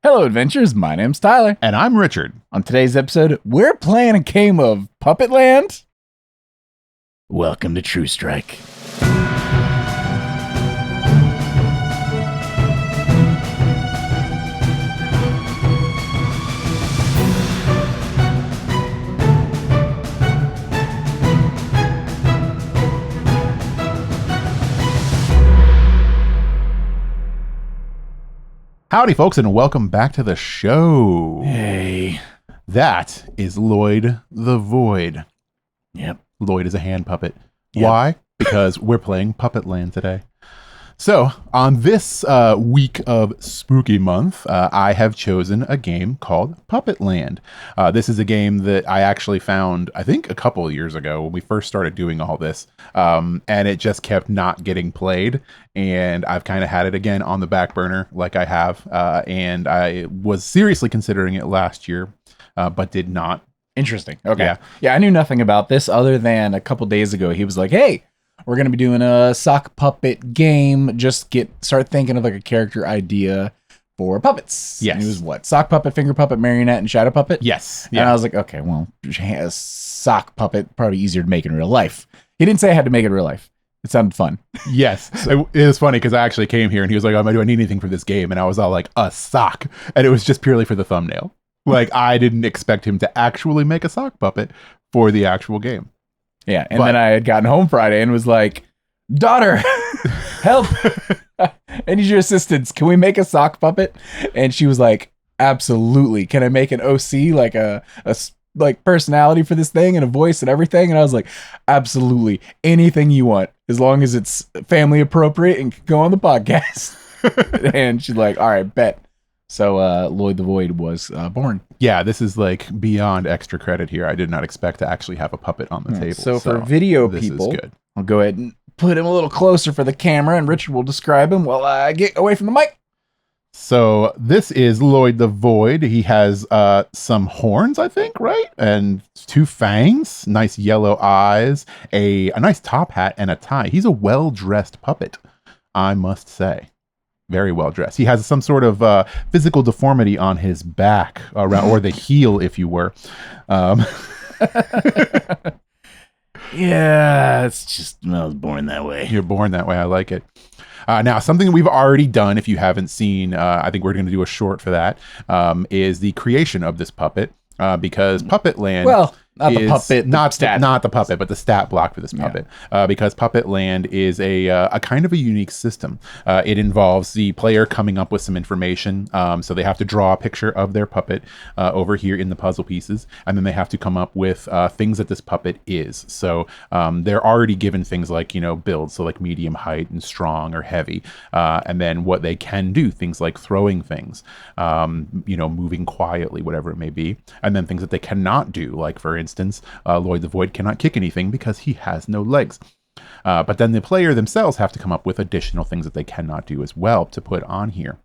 Hello, adventurers. My name's Tyler. And I'm Richard. On today's episode, we're playing a game of Puppetland. Welcome to True Strike. Howdy, folks, and welcome back to the show. Hey. That is Lloyd the Void. Yep. Lloyd is a hand puppet. Yep. Why? Because we're playing Puppetland today. So, on this week of Spooky Month, I have chosen a game called Puppetland. This is a game that I actually found, I think, a couple of years ago when we first started doing all this. And it just kept not getting played. And I've kind of had it again on the back burner like I have. And I was seriously considering it last year, but did not. Interesting. Okay. Yeah, I knew nothing about this other than a couple days ago. He was like, hey, we're going to be doing a sock puppet game. Just start thinking of like a character idea for puppets. Yes. And it was what? Sock puppet, finger puppet, marionette, and shadow puppet? Yes. Yeah. And I was like, okay, well, a sock puppet, probably easier to make in real life. He didn't say I had to make it in real life. It sounded fun. Yes. So, it was funny because I actually came here and he was like, do I need anything for this game? And I was all like, a sock. And it was just purely for the thumbnail. Like, I didn't expect him to actually make a sock puppet for the actual game. Yeah, and then I had gotten home Friday and was like, daughter, help. I need your assistance. Can we make a sock puppet? And she was like, absolutely. Can I make an OC, like a personality for this thing and a voice and everything? And I was like, absolutely. Anything you want, as long as it's family appropriate and can go on the podcast. And she's like, all right, bet. So Lloyd the Void was born. Yeah, this is like beyond extra credit here. I did not expect to actually have a puppet on the table. So for video people, is good. I'll go ahead and put him a little closer for the camera, and Richard will describe him while I get away from the mic. So this is Lloyd the Void. He has some horns, I think, right? And 2 fangs, nice yellow eyes, a nice top hat, and a tie. He's a well-dressed puppet, I must say. Very well dressed. He has some sort of physical deformity on his back, around, or the heel, if you were. Yeah, it's just, I was born that way. You're born that way. I like it. Now, something that we've already done, if you haven't seen, I think we're going to do a short for that, is the creation of this puppet. Because Puppetland, not the puppet, not the puppet, but the stat block for this puppet. Because Puppetland is a kind of a unique system. It involves the player coming up with some information. So they have to draw a picture of their puppet over here in the puzzle pieces, and then they have to come up with things that this puppet is. So they're already given things like builds, so like medium height and strong or heavy, and then what they can do, things like throwing things, moving quietly, whatever it may be. And then things that they cannot do, like, for instance, Lloyd the Void cannot kick anything because he has no legs. But then the player themselves have to come up with additional things that they cannot do as well to put on here.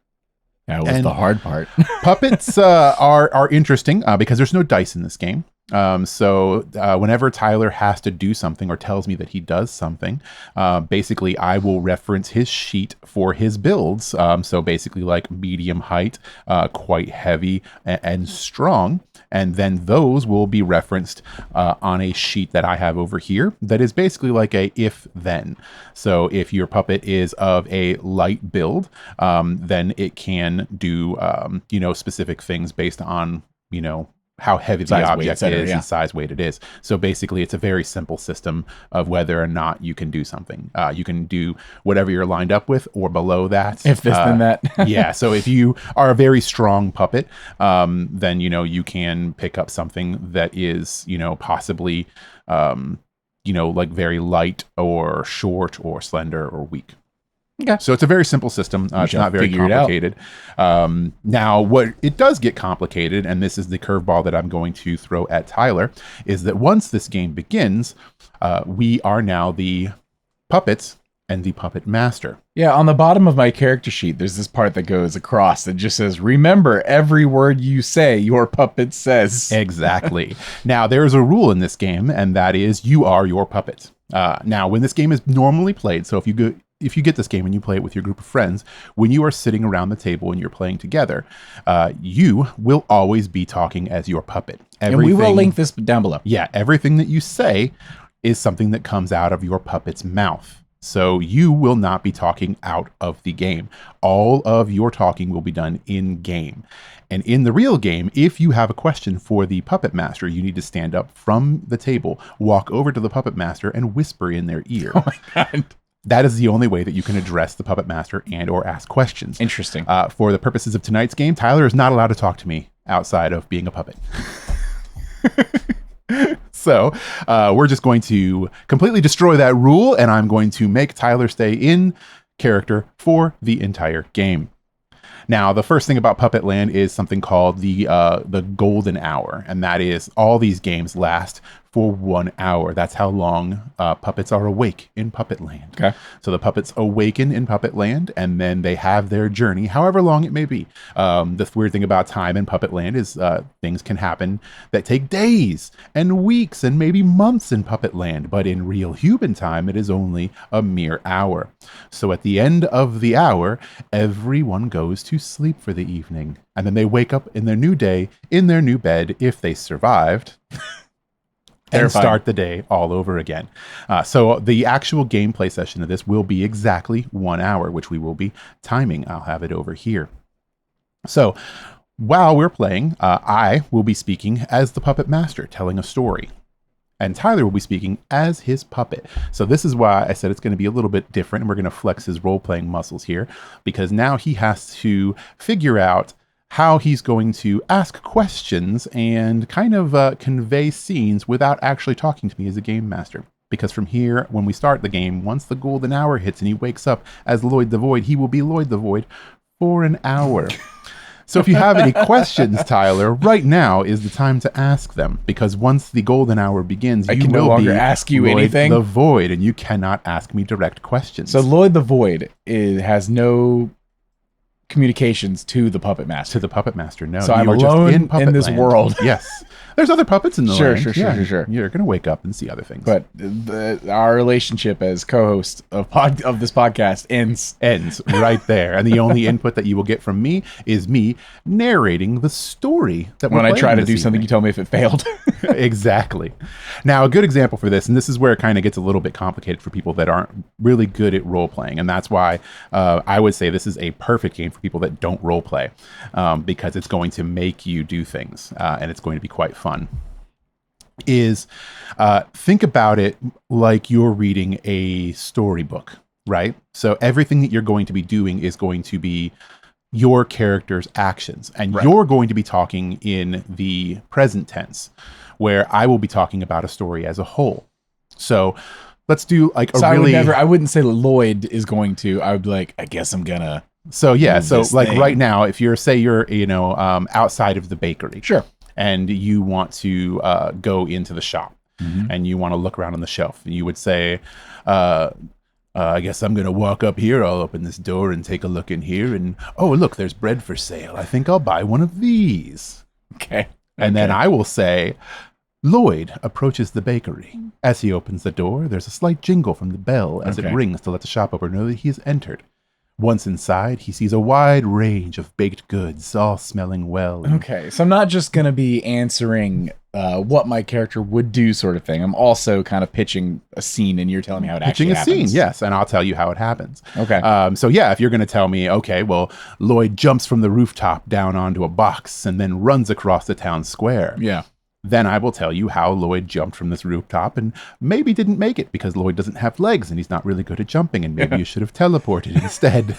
That was the hard part. Puppets are interesting because there's no dice in this game. So whenever Tyler has to do something or tells me that he does something, basically I will reference his sheet for his builds. So basically like medium height, quite heavy and strong. And then those will be referenced on a sheet that I have over here that is basically like a if-then. So if your puppet is of a light build, then it can do, specific things based on, how heavy the object is and size, weight it is. So basically it's a very simple system of whether or not you can do something. You can do whatever you're lined up with or below that. If this, then that. Yeah. So if you are a very strong puppet, then, you can pick up something that is, possibly, like very light or short or slender or weak. Okay. So it's a very simple system. It's not very complicated. Now, what it does get complicated, and this is the curveball that I'm going to throw at Tyler, is that once this game begins, we are now the puppets and the puppet master. Yeah, on the bottom of my character sheet, there's this part that goes across that just says, remember, every word you say, your puppet says. Exactly. Now, there is a rule in this game, and that is you are your puppet. Now, when this game is normally played, so if you go if you get this game and you play it with your group of friends, when you are sitting around the table and you're playing together, you will always be talking as your puppet. And we will link this down below. Yeah, everything that you say is something that comes out of your puppet's mouth. So you will not be talking out of the game. All of your talking will be done in game. And in the real game, if you have a question for the puppet master, you need to stand up from the table, walk over to the puppet master, and whisper in their ear. Oh my God. That is the only way that you can address the puppet master and or ask questions. Interesting. For the purposes of tonight's game, Tyler is not allowed to talk to me outside of being a puppet. So we're just going to completely destroy that rule, and I'm going to make Tyler stay in character for the entire game. Now, the first thing about Puppetland is something called the golden hour, and that is all these games last for 1 hour. That's how long puppets are awake in Puppetland. Okay. So the puppets awaken in Puppetland, and then they have their journey, however long it may be. The weird thing about time in Puppetland is things can happen that take days and weeks and maybe months in Puppetland, but in real human time, it is only a mere hour. So at the end of the hour, everyone goes to sleep for the evening, and then they wake up in their new day, in their new bed, if they survived. And start the day all over again. So the actual gameplay session of this will be exactly 1 hour, which we will be timing. I'll have it over here. So while we're playing, I will be speaking as the puppet master, telling a story. And Tyler will be speaking as his puppet. So this is why I said it's going to be a little bit different, and we're going to flex his role-playing muscles here, because now he has to figure out how he's going to ask questions and kind of convey scenes without actually talking to me as a game master. Because from here, when we start the game, once the golden hour hits and he wakes up as Lloyd the Void, he will be Lloyd the Void for an hour. So if you have any questions, Tyler, right now is the time to ask them. Because once the golden hour begins, I can no longer ask you Lloyd anything. the Void, and you cannot ask me direct questions. So Lloyd the Void has no communications to the puppet master. To the puppet master, no. So I'm alone in this world. Yes. There's other puppets in the land. Sure. You're going to wake up and see other things. But our relationship as co-host of this podcast ends right there. And the only input that you will get from me is me narrating the story that we're when I try to do evening. something, you tell me if it failed. Exactly. Now, a good example for this, and this is where it kind of gets a little bit complicated for people that aren't really good at role playing, and that's why I would say this is a perfect game for people that don't role play, because it's going to make you do things, and it's going to be quite fun. Is think about it like you're reading a storybook, right? So everything that you're going to be doing is going to be your character's actions, and you're going to be talking in the present tense, where I will be talking about a story as a whole. So let's do like a really... I wouldn't say Lloyd is going to. I would be like, I guess I'm gonna... So yeah, so like right now, if you're, say you're, outside of the bakery. Sure. And you want to go into the shop, and you want to look around on the shelf, and you would say, I guess I'm going to walk up here. I'll open this door and take a look in here. And, oh, look, there's bread for sale. I think I'll buy one of these. Okay. And then I will say, Lloyd approaches the bakery. As he opens the door, there's a slight jingle from the bell as it rings to let the shop owner know that he has entered. Once inside, he sees a wide range of baked goods, all smelling well. Okay, so I'm not just going to be answering what my character would do sort of thing. I'm also kind of pitching a scene, and you're telling me how it actually happens. Pitching a scene, yes, and I'll tell you how it happens. Okay. So yeah, if you're going to tell me, okay, well, Lloyd jumps from the rooftop down onto a box and then runs across the town square. Yeah. Then I will tell you how Lloyd jumped from this rooftop and maybe didn't make it because Lloyd doesn't have legs and he's not really good at jumping, and maybe you should have teleported instead.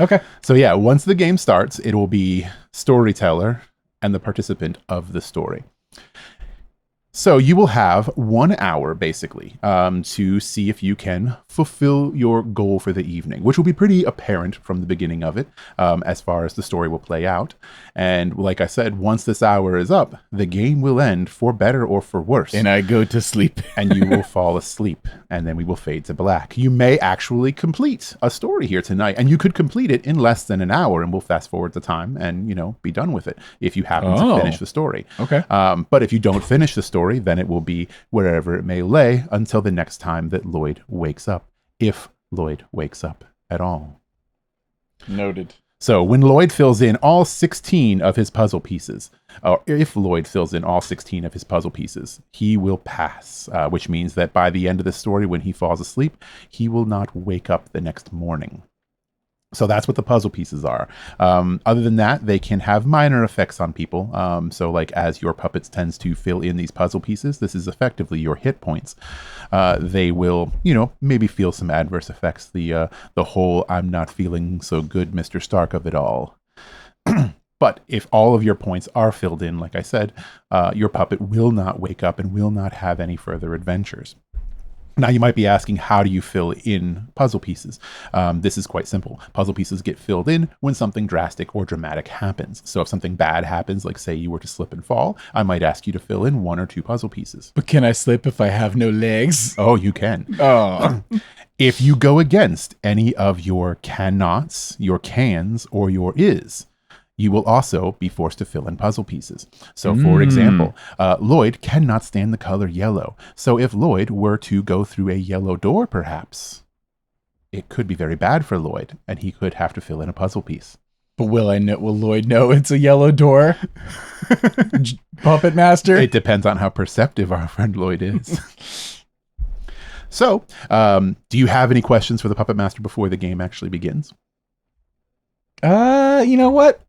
Okay. So yeah, once the game starts, it will be storyteller and the participant of the story. So you will have 1 hour, basically, to see if you can fulfill your goal for the evening, which will be pretty apparent from the beginning of it, as far as the story will play out. And like I said, once this hour is up, the game will end for better or for worse. And I go to sleep. And you will fall asleep, and then we will fade to black. You may actually complete a story here tonight, and you could complete it in less than an hour, and we'll fast forward the time and, be done with it if you happen to finish the story. Okay. But if you don't finish the story, then it will be wherever it may lay until the next time that Lloyd wakes up if Lloyd wakes up at all. Noted. So when Lloyd fills in all 16 of his puzzle pieces, or if Lloyd fills in all 16 of his puzzle pieces, he will pass, which means that by the end of the story, when he falls asleep, he will not wake up the next morning. So that's what the puzzle pieces are. Other than that, they can have minor effects on people. So like as your puppets tends to fill in these puzzle pieces, this is effectively your hit points. They will, maybe feel some adverse effects. The whole "I'm not feeling so good, Mr. Stark" of it all. But if all of your points are filled in, like I said, your puppet will not wake up and will not have any further adventures. Now, you might be asking, how do you fill in puzzle pieces? This is quite simple. Puzzle pieces get filled in when something drastic or dramatic happens. So if something bad happens, like say you were to slip and fall, I might ask you to fill in 1 or 2 puzzle pieces. But can I slip if I have no legs? Oh, you can. Oh. If you go against any of your cannots, your cans, or your is, you will also be forced to fill in puzzle pieces. So, for example, Lloyd cannot stand the color yellow. So if Lloyd were to go through a yellow door, perhaps, it could be very bad for Lloyd, and he could have to fill in a puzzle piece. But will Lloyd know it's a yellow door? Puppet Master? It depends on how perceptive our friend Lloyd is. So, do you have any questions for the Puppet Master before the game actually begins? You know what?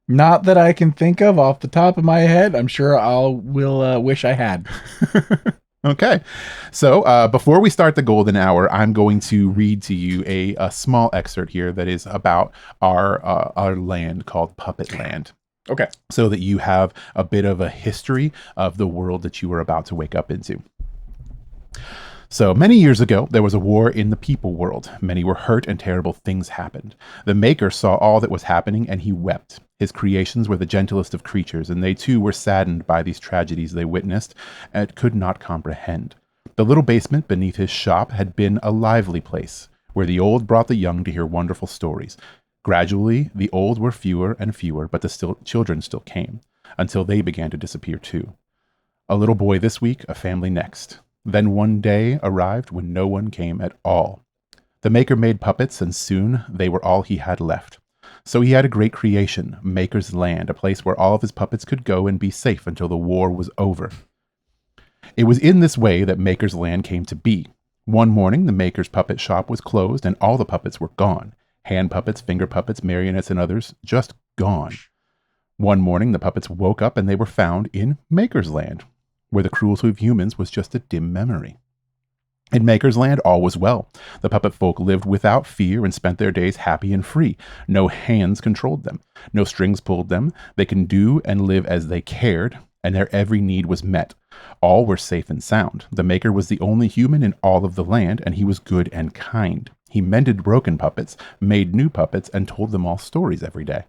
Not that I can think of off the top of my head. I'm sure will wish I had. Okay. So before we start the golden hour, I'm going to read to you a small excerpt here that is about our land called Puppetland. Okay. So that you have a bit of a history of the world that you are about to wake up into. So many years ago, there was a war in the people world. Many were hurt and terrible things happened. The Maker saw all that was happening and he wept. His creations were the gentlest of creatures, and they too were saddened by these tragedies they witnessed and could not comprehend. The little basement beneath his shop had been a lively place, where the old brought the young to hear wonderful stories. Gradually, the old were fewer and fewer, but the children still came, until they began to disappear too. A little boy this week, a family next. Then one day arrived when no one came at all. The Maker made puppets, and soon they were all he had left. So he had a great creation, Maker's Land, a place where all of his puppets could go and be safe until the war was over. It was in this way that Maker's Land came to be. One morning, the Maker's puppet shop was closed, and all the puppets were gone. Hand puppets, finger puppets, marionettes, and others, just gone. One morning, the puppets woke up, and they were found in Maker's Land, where the cruelty of humans was just a dim memory. In Maker's Land, all was well. The puppet folk lived without fear and spent their days happy and free. No hands controlled them. No strings pulled them. They could do and live as they cared, and their every need was met. All were safe and sound. The Maker was the only human in all of the land, and he was good and kind. He mended broken puppets, made new puppets, and told them all stories every day.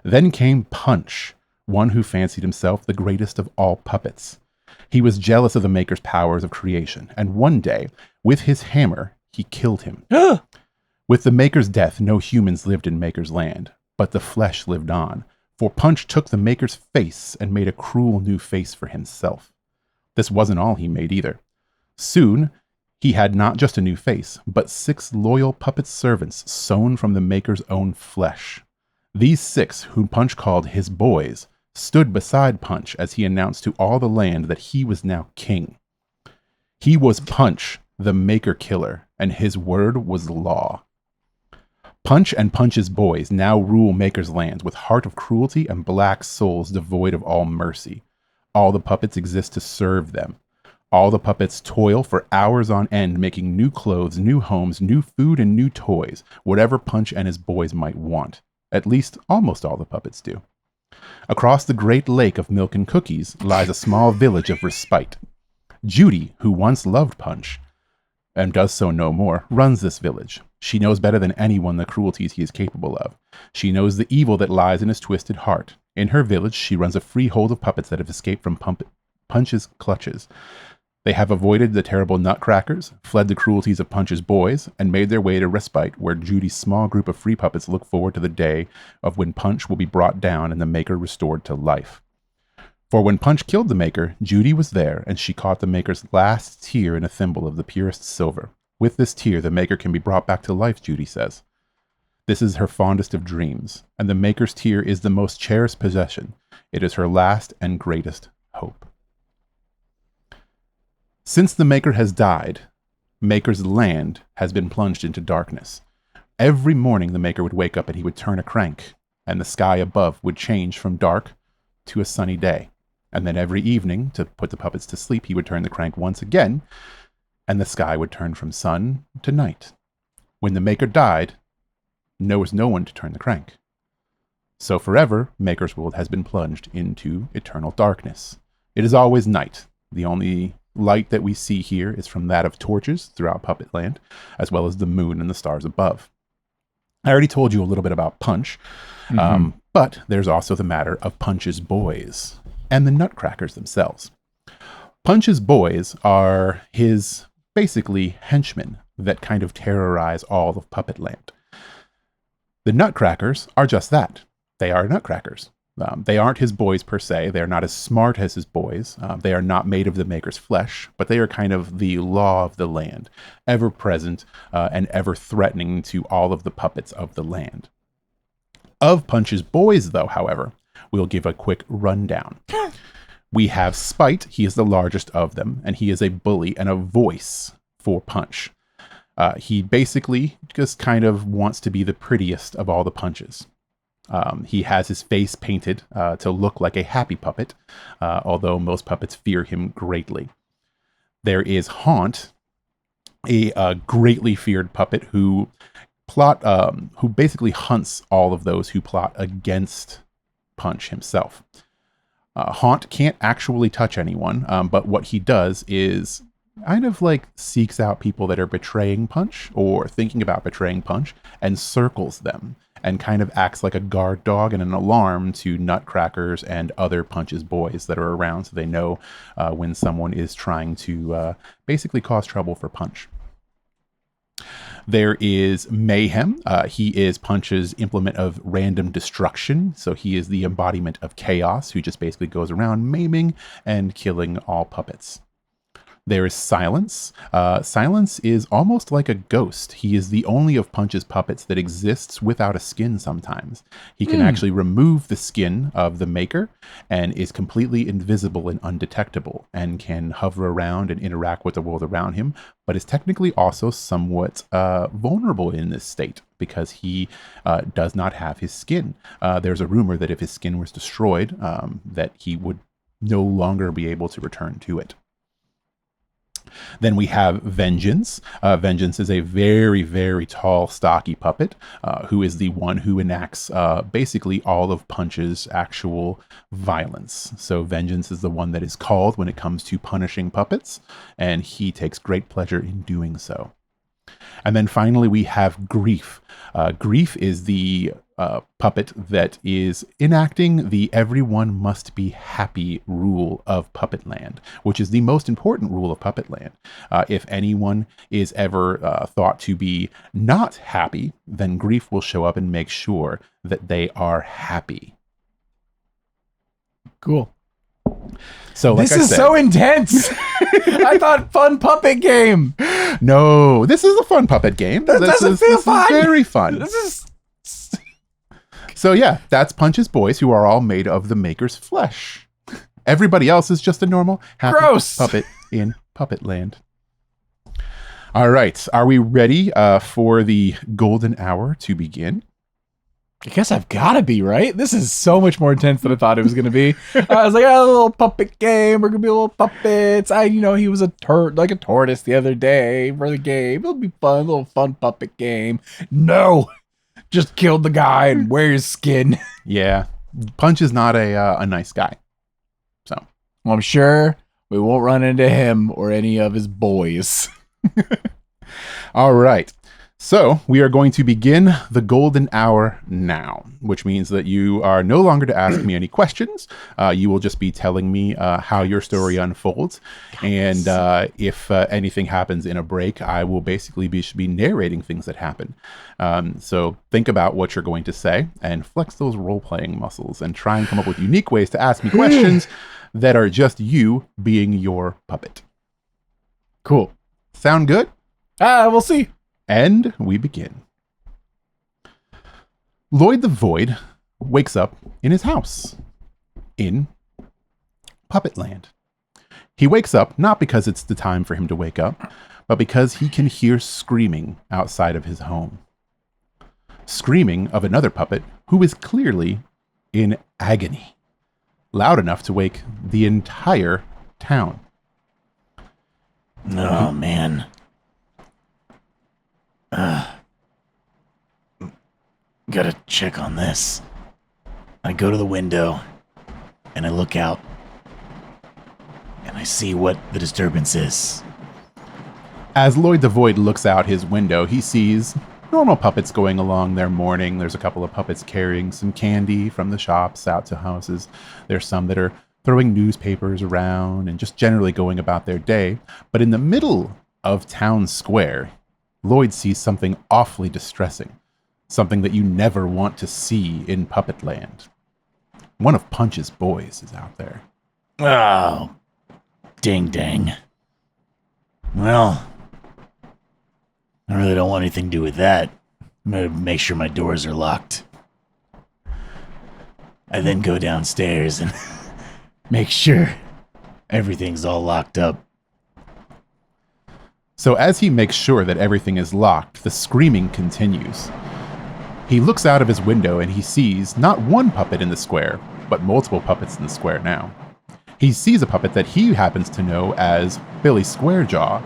Then came Punch, one who fancied himself the greatest of all puppets. He was jealous of the Maker's powers of creation, and one day, with his hammer, he killed him. With the Maker's death, no humans lived in Maker's Land, but the flesh lived on, for Punch took the Maker's face and made a cruel new face for himself. This wasn't all he made either. Soon, he had not just a new face, but 6 loyal puppet servants sewn from the Maker's own flesh. These 6, whom Punch called his boys, stood beside Punch as he announced to all the land that he was now king. He was Punch, the Maker Killer, and his word was law. Punch and Punch's boys now rule Maker's Lands with heart of cruelty and black souls devoid of all mercy. All the puppets exist to serve them. All the puppets toil for hours on end, making new clothes, new homes, new food, and new toys, whatever Punch and his boys might want. At least, almost all the puppets do. Across the great lake of milk and cookies lies a small village of respite. Judy, who once loved Punch, and does so no more, runs this village. She knows better than anyone the cruelties he is capable of. She knows the evil that lies in his twisted heart. In her village, she runs a freehold of puppets that have escaped from Punch's clutches. They have avoided the terrible nutcrackers, fled the cruelties of Punch's boys, and made their way to respite, where Judy's small group of free puppets look forward to the day of when Punch will be brought down and the Maker restored to life. For when Punch killed the Maker, Judy was there, and she caught the Maker's last tear in a thimble of the purest silver. With this tear, the maker can be brought back to life, Judy says. This is her fondest of dreams, and the maker's tear is the most cherished possession. It is her last and greatest hope. Since the maker has died, maker's land has been plunged into darkness. Every morning the maker would wake up and he would turn a crank, and the sky above would change from dark to a sunny day. And then every evening, to put the puppets to sleep, he would turn the crank once again, and the sky would turn from sun to night. When the maker died, there was no one to turn the crank. So forever, Maker's world has been plunged into eternal darkness. It is always night. The only light that we see here is from that of torches throughout Puppetland, as well as the moon and the stars above. I already told you a little bit about Punch, but there's also the matter of Punch's boys and the Nutcrackers themselves. Punch's boys are his, basically, henchmen that kind of terrorize all of Puppetland. The Nutcrackers are just that. They are Nutcrackers. They aren't his boys per se. They are not as smart as his boys. They are not made of the maker's flesh, but they are kind of the law of the land, ever present and ever threatening to all of the puppets of the land. Of Punch's boys, though, however, we'll give a quick rundown. We have Spite. He is the largest of them, and he is a bully and a voice for Punch. He basically just kind of wants to be the prettiest of all the Punches. He has his face painted to look like a happy puppet, although most puppets fear him greatly. There is Haunt, a greatly feared puppet who basically hunts all of those who plot against Punch himself. Haunt can't actually touch anyone, but what he does is kind of like seeks out people that are betraying Punch or thinking about betraying Punch and circles them and kind of acts like a guard dog and an alarm to Nutcrackers and other Punch's boys that are around, so they know when someone is trying to basically cause trouble for Punch. There is Mayhem. He is Punch's implement of random destruction, so he is the embodiment of chaos who just basically goes around maiming and killing all puppets. There is Silence. Silence is almost like a ghost. He is the only of Punch's puppets that exists without a skin sometimes. He can actually remove the skin of the maker and is completely invisible and undetectable and can hover around and interact with the world around him, but is technically also somewhat vulnerable in this state because he does not have his skin. There's a rumor that if his skin was destroyed, that he would no longer be able to return to it. Then we have Vengeance. Vengeance is a very, very tall, stocky puppet who is the one who enacts basically all of Punch's actual violence. So Vengeance is the one that is called when it comes to punishing puppets, and he takes great pleasure in doing so. And then finally we have Grief. Grief is the puppet that is enacting the everyone must be happy rule of Puppetland, which is the most important rule of Puppetland. If anyone is ever thought to be not happy, then Grief will show up and make sure that they are happy. Cool. So like this is so intense. I thought fun puppet game. No, this is a fun puppet game. That doesn't feel fun. This is very fun. This is... So yeah, that's Punch's boys who are all made of the maker's flesh. Everybody else is just a normal happy puppet in Puppetland. All right, are we ready for the golden hour to begin? I guess I've got to be, right? This is so much more intense than I thought it was going to be. I was like, a little puppet game. We're going to be little puppets. He was a tortoise the other day for the game. It'll be fun, a little fun puppet game. No, just killed the guy and wear his skin. Yeah, Punch is not a nice guy. So well, I'm sure we won't run into him or any of his boys. All right. So we are going to begin the golden hour now, which means that you are no longer to ask me any questions. You will just be telling me how your story unfolds. And if anything happens in a break, I will basically be narrating things that happen. So think about what you're going to say and flex those role-playing muscles and try and come up with unique ways to ask me questions that are just you being your puppet. Cool. Sound good? We'll see. And we begin. Lloyd the Void wakes up in his house in Puppetland. He wakes up not because it's the time for him to wake up, but because he can hear screaming outside of his home. Screaming of another puppet who is clearly in agony, loud enough to wake the entire town. Oh, man. Gotta check on this. I go to the window, and I look out, and I see what the disturbance is. As Lloyd the Void looks out his window, he sees normal puppets going along their morning. There's a couple of puppets carrying some candy from the shops out to houses. There's some that are throwing newspapers around and just generally going about their day. But in the middle of town square, Lloyd sees something awfully distressing. Something that you never want to see in Puppetland. One of Punch's boys is out there. Oh, ding dang. Well, I really don't want anything to do with that. I'm gonna make sure my doors are locked. I then go downstairs and make sure everything's all locked up. So as he makes sure that everything is locked, the screaming continues. He looks out of his window and he sees not one puppet in the square, but multiple puppets in the square now. He sees a puppet that he happens to know as Billy Squarejaw,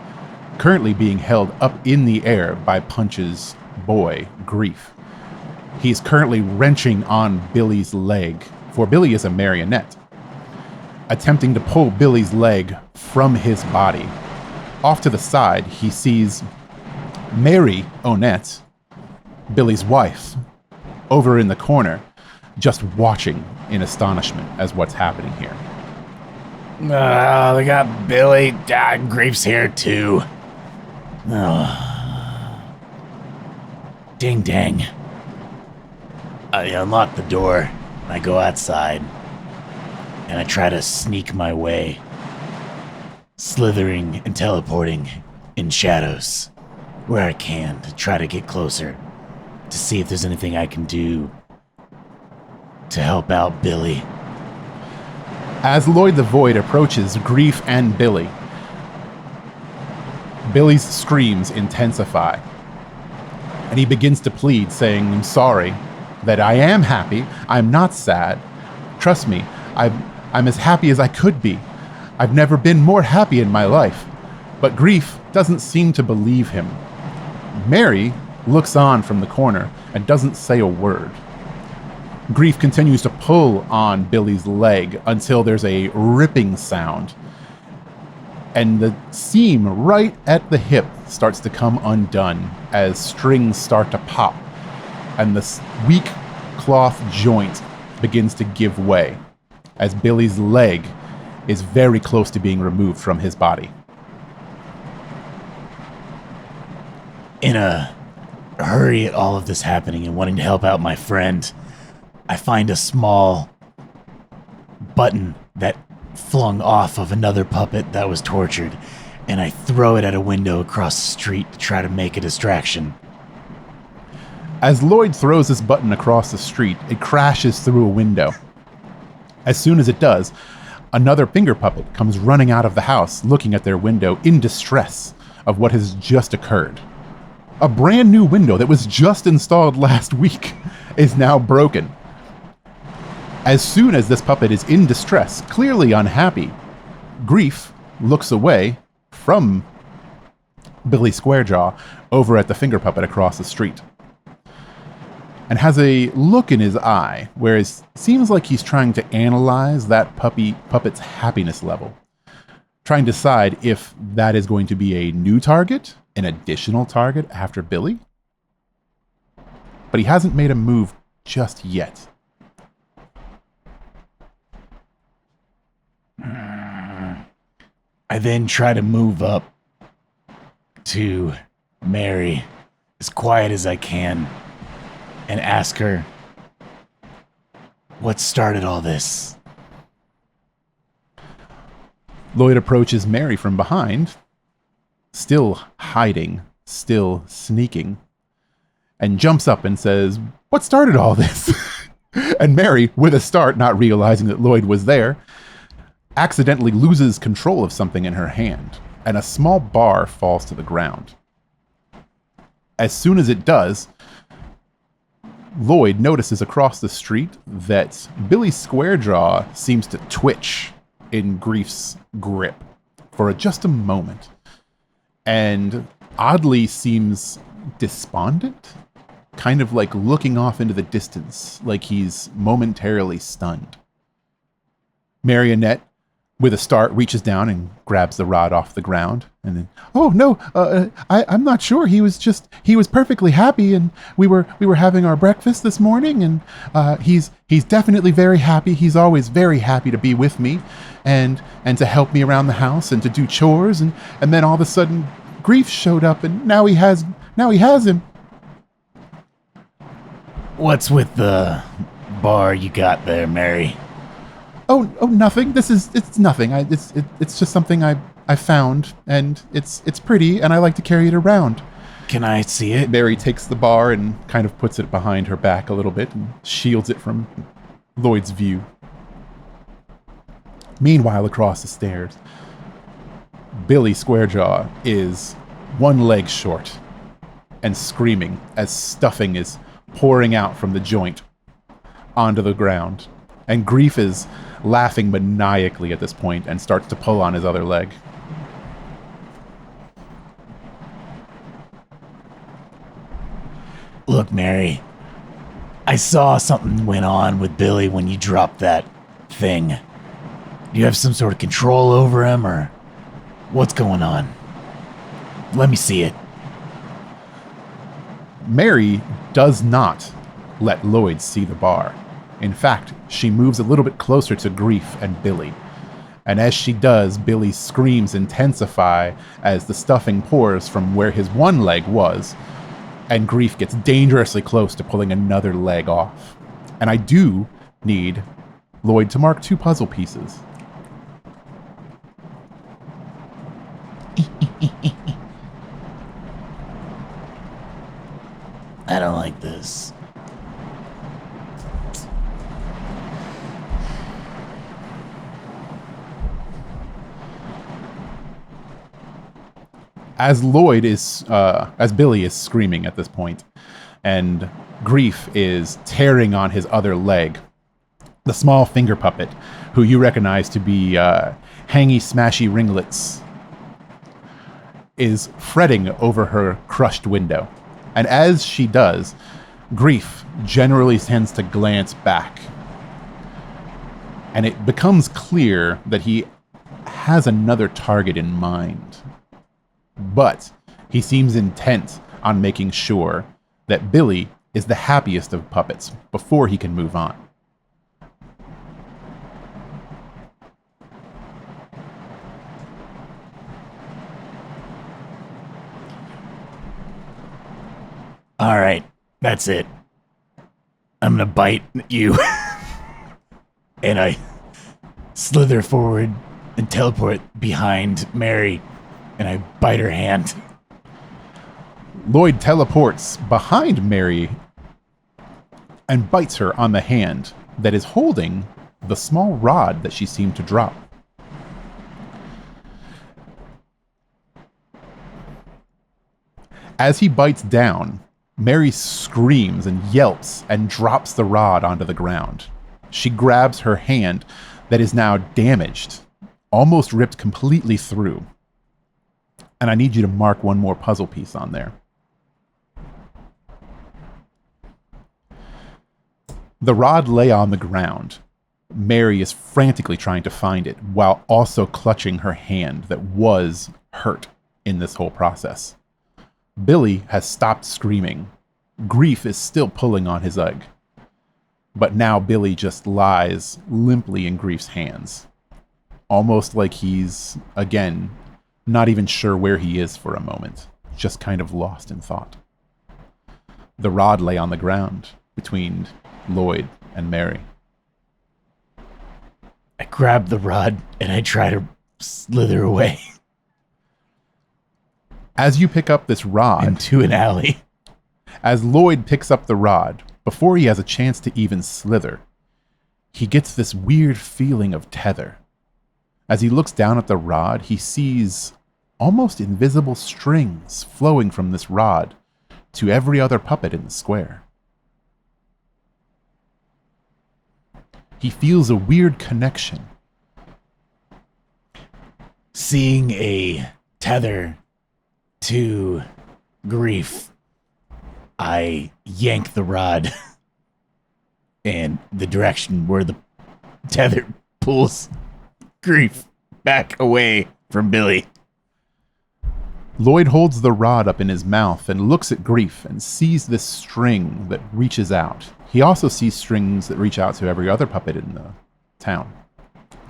currently being held up in the air by Punch's boy, Grief. He's currently wrenching on Billy's leg, for Billy is a marionette, attempting to pull Billy's leg from his body. Off to the side, he sees Mary Onette, Billy's wife, over in the corner, just watching in astonishment as what's happening here. They got Billy. Grief's here too. Ding dang. I unlock the door, and I go outside, and I try to sneak my way, slithering and teleporting in shadows where I can to try to get closer, to see if there's anything I can do to help out Billy. As Lloyd the Void approaches Grief and Billy, Billy's screams intensify, and he begins to plead, saying, "I'm sorry, that I am happy, I'm not sad. Trust me, I'm as happy as I could be. I've never been more happy in my life." But Grief doesn't seem to believe him. Mary looks on from the corner and doesn't say a word. Grief continues to pull on Billy's leg until there's a ripping sound, and the seam right at the hip starts to come undone as strings start to pop, and the weak cloth joint begins to give way as Billy's leg is very close to being removed from his body. In a hurry at all of this happening and wanting to help out my friend, I find a small button that flung off of another puppet that was tortured, and I throw it at a window across the street to try to make a distraction. As Lloyd throws this button across the street, it crashes through a window. As soon as it does, another finger puppet comes running out of the house, looking at their window in distress of what has just occurred. A brand new window that was just installed last week is now broken. As soon as this puppet is in distress, clearly unhappy, Grief looks away from Billy Squarejaw over at the finger puppet across the street, and has a look in his eye where it seems like he's trying to analyze that puppet's happiness level, trying to decide if that is going to be a new target, an additional target after Billy. But he hasn't made a move just yet. I then try to move up to Mary as quiet as I can and ask her what started all this. Lloyd approaches Mary from behind, still hiding still sneaking, and jumps up and says, "What started all this?" And Mary, with a start, not realizing that Lloyd was there, accidentally loses control of something in her hand, and a small bar falls to the ground. As soon as it does, Lloyd notices across the street that Billy Squarejaw seems to twitch in Grief's grip for just a moment, and oddly seems despondent, kind of like looking off into the distance, like he's momentarily stunned. Marionette, with a start, reaches down and grabs the rod off the ground, and then, "Oh no, I'm not sure. He was perfectly happy, and we were having our breakfast this morning, and he's definitely very happy. He's always very happy to be with me, and to help me around the house and to do chores, and then all of a sudden, Grief showed up, and now he has him." What's with the bar you got there, Mary? Oh, nothing. It's nothing. It's just something I found, and it's pretty, and I like to carry it around. Can I see it? Mary takes the bar and kind of puts it behind her back a little bit and shields it from Lloyd's view. Meanwhile, across the stairs, Billy Squarejaw is one leg short and screaming as stuffing is pouring out from the joint onto the ground. And Grief is laughing maniacally at this point and starts to pull on his other leg. Look, Mary, I saw something went on with Billy when you dropped that thing. Do you have some sort of control over him, or what's going on? Let me see it. Mary does not let Lloyd see the bar. In fact, she moves a little bit closer to Grief and Billy. And as she does, Billy's screams intensify as the stuffing pours from where his one leg was, and Grief gets dangerously close to pulling another leg off. And I do need Lloyd to mark 2 puzzle pieces. I don't like this. As Billy is screaming at this point, and Grief is tearing on his other leg, the small finger puppet, who you recognize to be Hangy Smashy Ringlets, is fretting over her crushed window. And as she does, Grief generally tends to glance back. And it becomes clear that he has another target in mind. But he seems intent on making sure that Billy is the happiest of puppets before he can move on. All right, that's it. I'm gonna bite you. And I slither forward and teleport behind Mary, and I bite her hand. Lloyd teleports behind Mary and bites her on the hand that is holding the small rod that she seemed to drop. As he bites down, Mary screams and yelps and drops the rod onto the ground. She grabs her hand that is now damaged, almost ripped completely through. And I need you to mark one more puzzle piece on there. The rod lay on the ground. Mary is frantically trying to find it while also clutching her hand that was hurt in this whole process. Billy has stopped screaming. Grief is still pulling on his leg. But now Billy just lies limply in Grief's hands. Almost like he's, again, not even sure where he is for a moment. Just kind of lost in thought. The rod lay on the ground between Lloyd and Mary. I grab the rod and I try to slither away. As you pick up this rod, into an alley. as Lloyd picks up the rod, before he has a chance to even slither, he gets this weird feeling of tether. As he looks down at the rod, he sees almost invisible strings flowing from this rod to every other puppet in the square. He feels a weird connection. Seeing a tether to grief, I yank the rod in the direction where the tether pulls grief back away from Billy. Lloyd holds the rod up in his mouth and looks at Grief and sees this string that reaches out. He also sees strings that reach out to every other puppet in the town.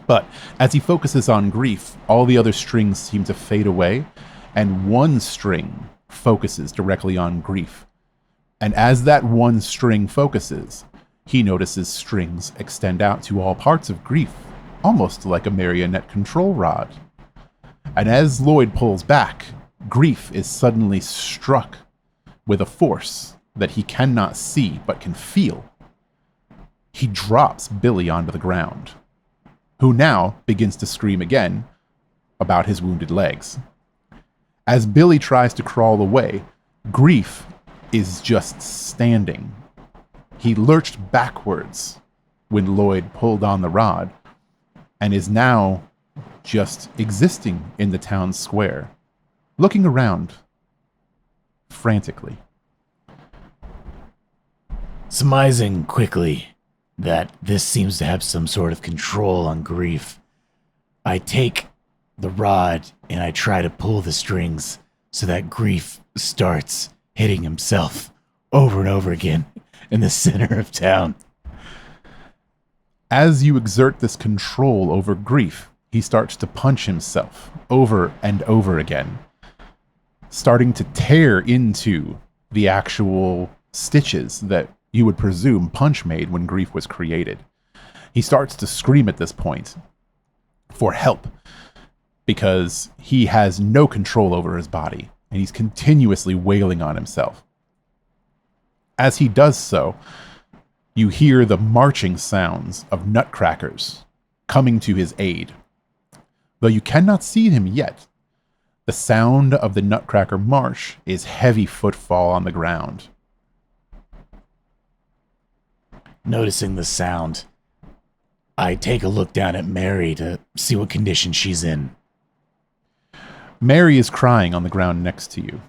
But as he focuses on Grief, all the other strings seem to fade away, and one string focuses directly on Grief. And as that one string focuses, he notices strings extend out to all parts of Grief, almost like a marionette control rod. And as Lloyd pulls back, Grief is suddenly struck with a force that he cannot see but can feel. He drops Billy onto the ground, who now begins to scream again about his wounded legs. As Billy tries to crawl away, Grief is just standing. He lurched backwards when Lloyd pulled on the rod and is now just existing in the town square, looking around frantically. Surmising quickly that this seems to have some sort of control on Grief, I take the rod and I try to pull the strings so that Grief starts hitting himself over and over again in the center of town. As you exert this control over Grief, he starts to punch himself over and over again, starting to tear into the actual stitches that you would presume Punch made when Grief was created. He starts to scream at this point for help because he has no control over his body, and he's continuously wailing on himself. As he does so, you hear the marching sounds of nutcrackers coming to his aid. Though you cannot see him yet, the sound of the Nutcracker March is heavy footfall on the ground. Noticing the sound, I take a look down at Mary to see what condition she's in. Mary is crying on the ground next to you.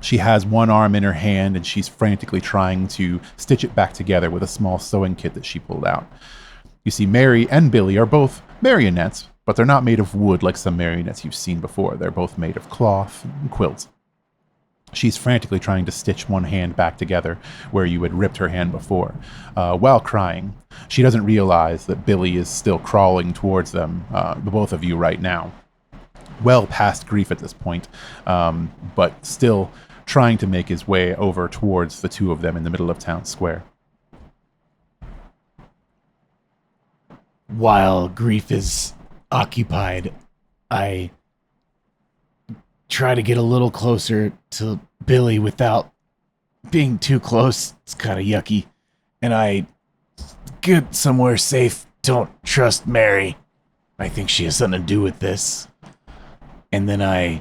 She has one arm in her hand and she's frantically trying to stitch it back together with a small sewing kit that she pulled out. You see, Mary and Billy are both marionettes, but they're not made of wood like some marionettes you've seen before. They're both made of cloth and quilts. She's frantically trying to stitch one hand back together where you had ripped her hand before, while crying. She doesn't realize that Billy is still crawling towards them, the both of you right now. Well past Grief at this point, but still trying to make his way over towards the two of them in the middle of town square. While Grief is occupied, I try to get a little closer to Billy without being too close. It's kind of yucky. And I get somewhere safe. Don't trust Mary. I think she has something to do with this. And then I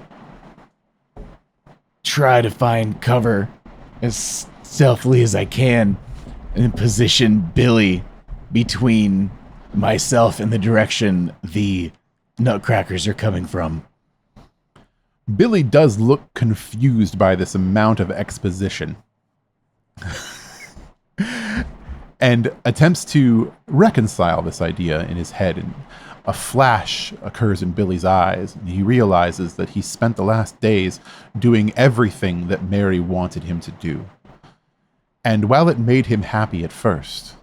try to find cover as stealthily as I can and position Billy between myself and the direction the nutcrackers are coming from. Billy does look confused by this amount of exposition and attempts to reconcile this idea in his head, and a flash occurs in Billy's eyes, and he realizes that he spent the last days doing everything that Mary wanted him to do. And while it made him happy at first,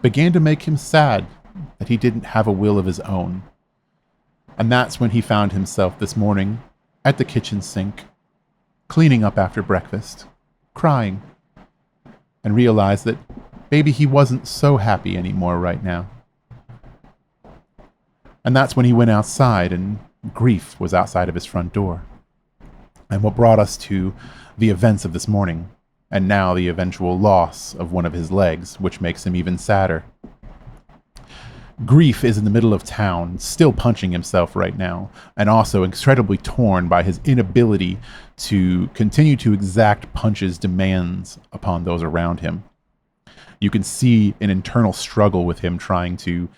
began to make him sad that he didn't have a will of his own. And that's when he found himself this morning at the kitchen sink, cleaning up after breakfast, crying, and realized that maybe he wasn't so happy anymore right now. And that's when he went outside and Grief was outside of his front door. and what brought us to the events of this morning, and now the eventual loss of one of his legs, which makes him even sadder. Grief is in the middle of town, still punching himself right now, and also incredibly torn by his inability to continue to exact Punch's demands upon those around him. You can see an internal struggle with him trying to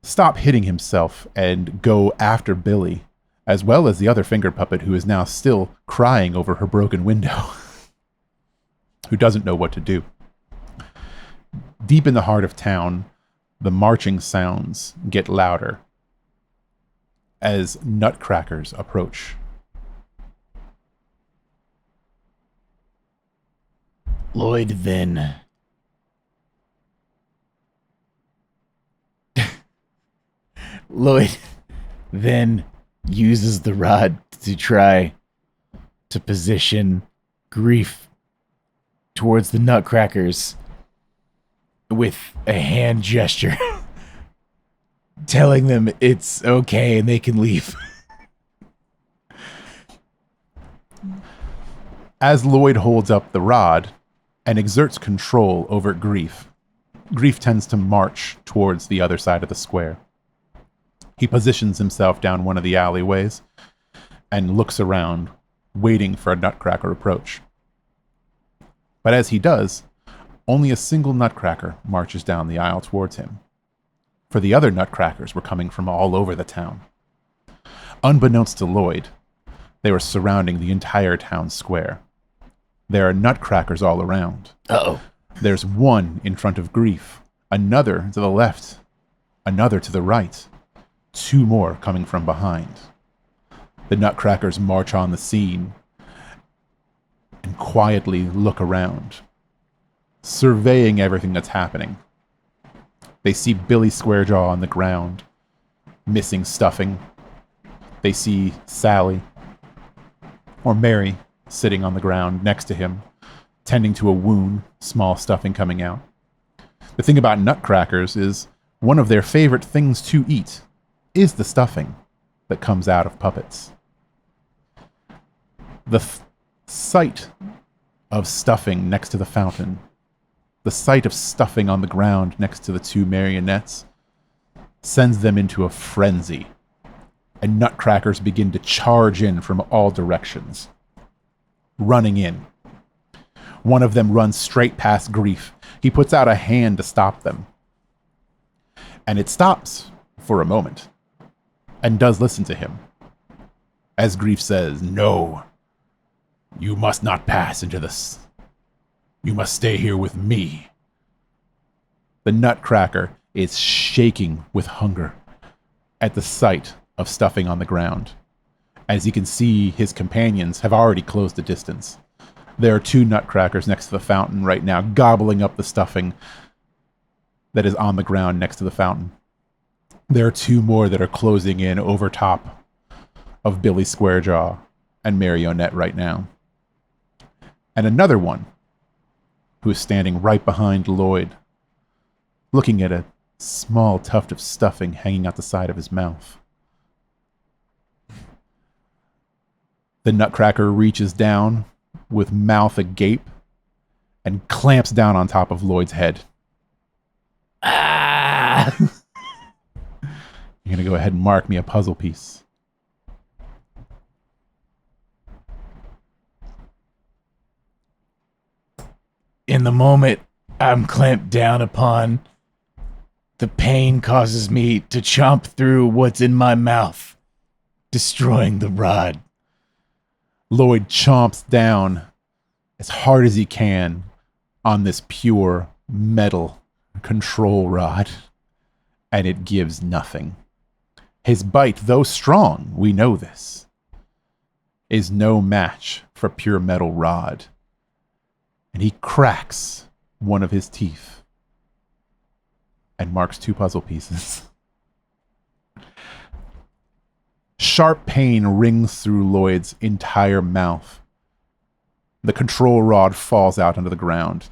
stop hitting himself and go after Billy, as well as the other finger puppet who is now still crying over her broken window, who doesn't know what to do. Deep in the heart of town, the marching sounds get louder as nutcrackers approach. Lloyd then uses the rod to try to position Grief towards the nutcrackers with a hand gesture, telling them it's okay and they can leave. As Lloyd holds up the rod and exerts control over Grief, Grief tends to march towards the other side of the square. He positions himself down one of the alleyways and looks around, waiting for a nutcracker approach. But as he does, only a single nutcracker marches down the aisle towards him, for the other nutcrackers were coming from all over the town. Unbeknownst to Lloyd, they were surrounding the entire town square. There are nutcrackers all around. Uh-oh. There's one in front of Grief, another to the left, another to the right, two more coming from behind. The nutcrackers march on the scene and quietly look around, surveying everything that's happening. They see Billy Squarejaw on the ground, missing stuffing. They see Sally, or Mary, sitting on the ground next to him, tending to a wound, small stuffing coming out. The thing about nutcrackers is one of their favorite things to eat is the stuffing that comes out of puppets. The sight of stuffing next to the fountain, the sight of stuffing on the ground next to the two marionettes, sends them into a frenzy, and nutcrackers begin to charge in from all directions, running in. One of them runs straight past Grief. He puts out a hand to stop them, and it stops for a moment, and does listen to him, as Grief says, "No, you must not pass into this. You must stay here with me." The nutcracker is shaking with hunger at the sight of stuffing on the ground. As you can see, his companions have already closed the distance. There are two nutcrackers next to the fountain right now, gobbling up the stuffing that is on the ground next to the fountain. There are two more that are closing in over top of Billy Squarejaw and Marionette right now. And another one who is standing right behind Lloyd, looking at a small tuft of stuffing hanging out the side of his mouth. The nutcracker reaches down with mouth agape and clamps down on top of Lloyd's head. Ah! You're going to go ahead and mark me a puzzle piece. In the moment I'm clamped down upon, the pain causes me to chomp through what's in my mouth, destroying the rod. Lloyd chomps down as hard as he can on this pure metal control rod, and it gives nothing. His bite, though strong, we know this, is no match for pure metal rod. And he cracks one of his teeth and marks two puzzle pieces. Sharp pain rings through Lloyd's entire mouth. The control rod falls out onto the ground,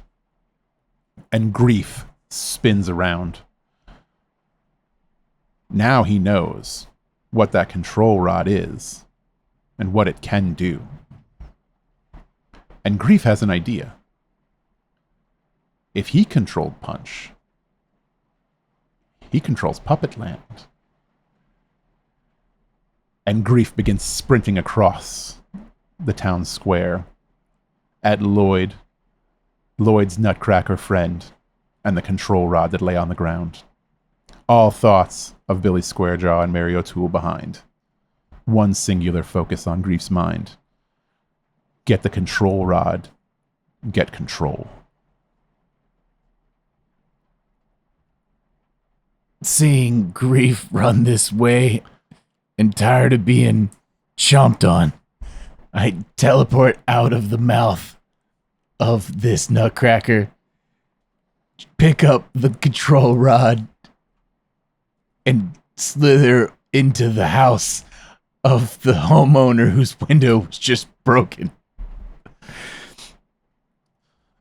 and Grief spins around. Now he knows what that control rod is and what it can do. And Grief has an idea. If he controlled Punch, he controls Puppetland. And Grief begins sprinting across the town square at Lloyd's nutcracker friend, and the control rod that lay on the ground. All thoughts of Billy Squarejaw and Mary O'Toole behind. One singular focus on Grief's mind. Get the control rod. Get control. Seeing Grief run this way and tired of being chomped on, I teleport out of the mouth of this nutcracker, pick up the control rod, and slither into the house of the homeowner whose window was just broken.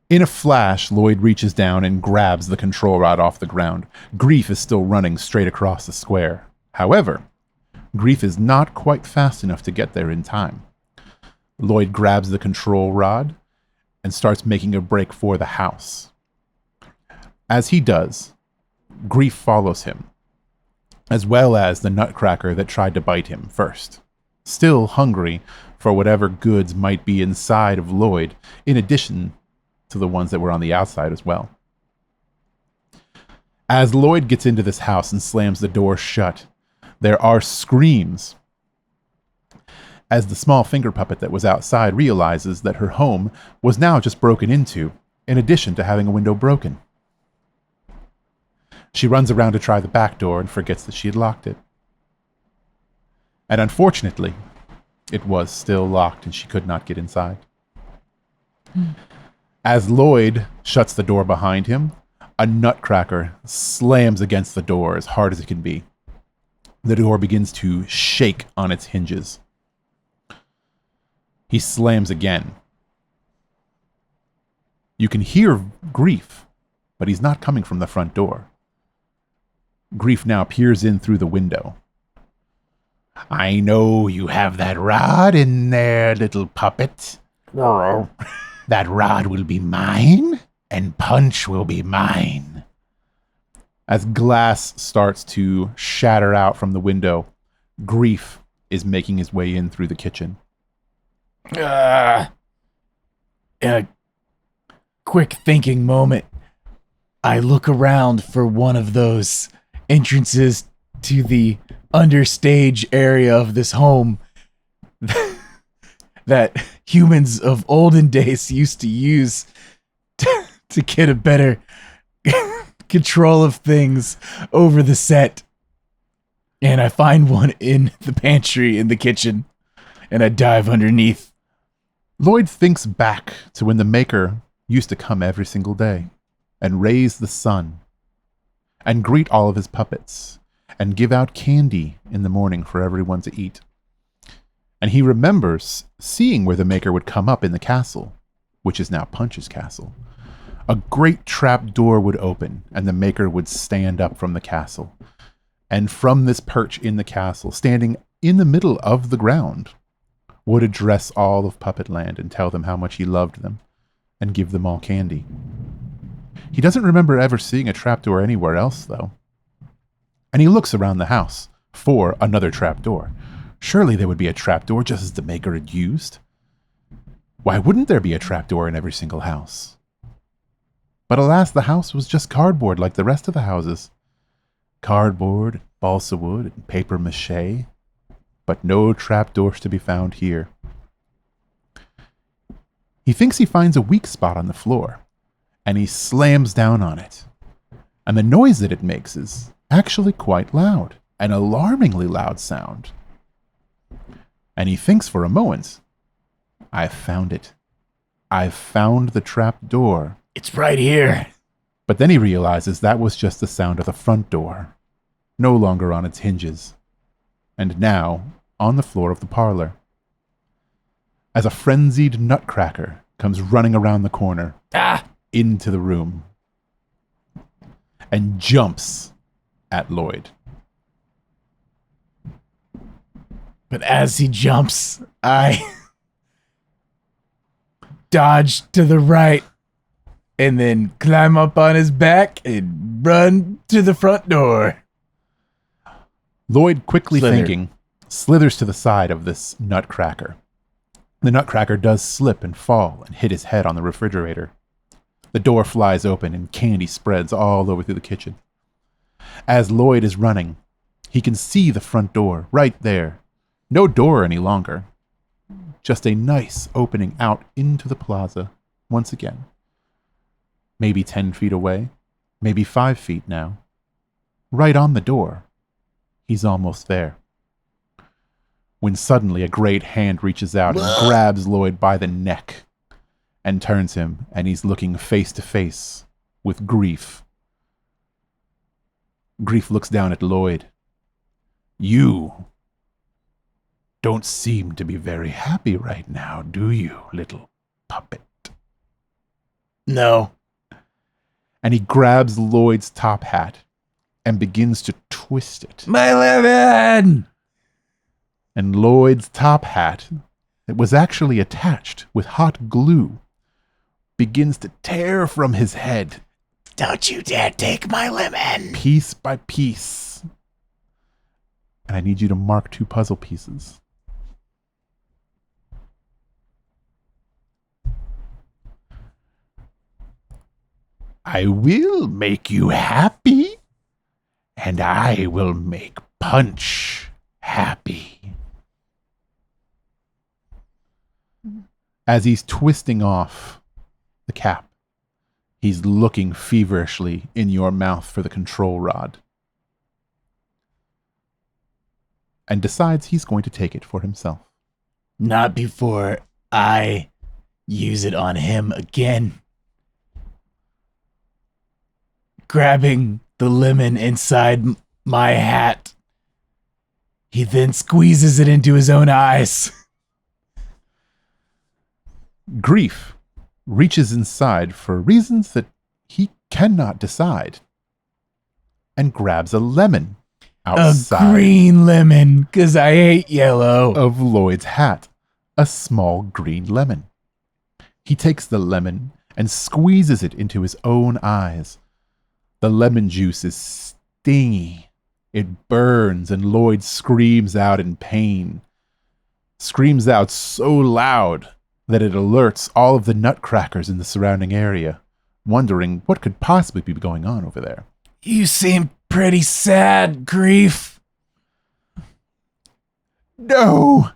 In a flash, Lloyd reaches down and grabs the control rod off the ground. Grief is still running straight across the square. However, Grief is not quite fast enough to get there in time. Lloyd grabs the control rod and starts making a break for the house. As he does, Grief follows him, as well as the nutcracker that tried to bite him first, still hungry for whatever goods might be inside of Lloyd, in addition to the ones that were on the outside as well. As Lloyd gets into this house and slams the door shut, there are screams as the small finger puppet that was outside realizes that her home was now just broken into, in addition to having a window broken. She runs around to try the back door and forgets that she had locked it. And unfortunately, it was still locked and she could not get inside. As Lloyd shuts the door behind him, a nutcracker slams against the door as hard as it can be. The door begins to shake on its hinges. He slams again. You can hear Grief, but he's not coming from the front door. Grief now peers in through the window. I know you have that rod in there, little puppet. That rod will be mine, and Punch will be mine. As glass starts to shatter out from the window, Grief is making his way in through the kitchen. In a quick thinking moment, I look around for one of those entrances to the understage area of this home that humans of olden days used to use to get a better control of things over the set. And I find one in the pantry in the kitchen, and I dive underneath. Lloyd thinks back to when the Maker used to come every single day and raise the sun and greet all of his puppets and give out candy in the morning for everyone to eat. And he remembers seeing where the Maker would come up in the castle, which is now Punch's castle. A great trap door would open and the Maker would stand up from the castle. And from this perch in the castle, standing in the middle of the ground, would address all of Puppetland and tell them how much he loved them and give them all candy. He doesn't remember ever seeing a trapdoor anywhere else, though. And he looks around the house for another trapdoor. Surely there would be a trapdoor just as the Maker had used. Why wouldn't there be a trapdoor in every single house? But alas, the house was just cardboard like the rest of the houses. Cardboard, balsa wood, and paper mache. But no trapdoors to be found here. He thinks he finds a weak spot on the floor, and he slams down on it. And the noise that it makes is actually quite loud, an alarmingly loud sound. And he thinks for a moment, I've found it. I've found the trap door. It's right here. But then he realizes that was just the sound of the front door, no longer on its hinges, and now on the floor of the parlor. As a frenzied nutcracker comes running around the corner, into the room, and jumps at Lloyd. But as he jumps, I dodge to the right, and then climb up on his back and run to the front door. Lloyd, quickly Slither. thinking, slithers to the side of this nutcracker. The nutcracker does slip and fall and hit his head on the refrigerator. The door flies open and candy spreads all over through the kitchen. As Lloyd is running, he can see the front door right there. No door any longer. Just a nice opening out into the plaza once again. Maybe 10 feet away, maybe 5 feet now. Right on the door. He's almost there. When suddenly a great hand reaches out and grabs Lloyd by the neck and turns him, and he's looking face to face with Grief. Grief looks down at Lloyd. You don't seem to be very happy right now, do you, little puppet? No. And he grabs Lloyd's top hat and begins to twist it. My lemon! And Lloyd's top hat, that was actually attached with hot glue, begins to tear from his head. Don't you dare take my lemon. Piece by piece. And I need you to mark 2 puzzle pieces. I will make you happy, and I will make Punch happy. As he's twisting off the cap, he's looking feverishly in your mouth for the control rod and decides he's going to take it for himself. Not before I use it on him again. Grabbing the lemon inside my hat, he then squeezes it into his own eyes. Grief reaches inside for reasons that he cannot decide and grabs a lemon outside A green lemon, because I hate yellow. of Lloyd's hat, a small green lemon. He takes the lemon and squeezes it into his own eyes. The lemon juice is stingy. It burns, and Lloyd screams out in pain. Screams out so loud that it alerts all of the nutcrackers in the surrounding area, wondering what could possibly be going on over there. You seem pretty sad, Grief. No,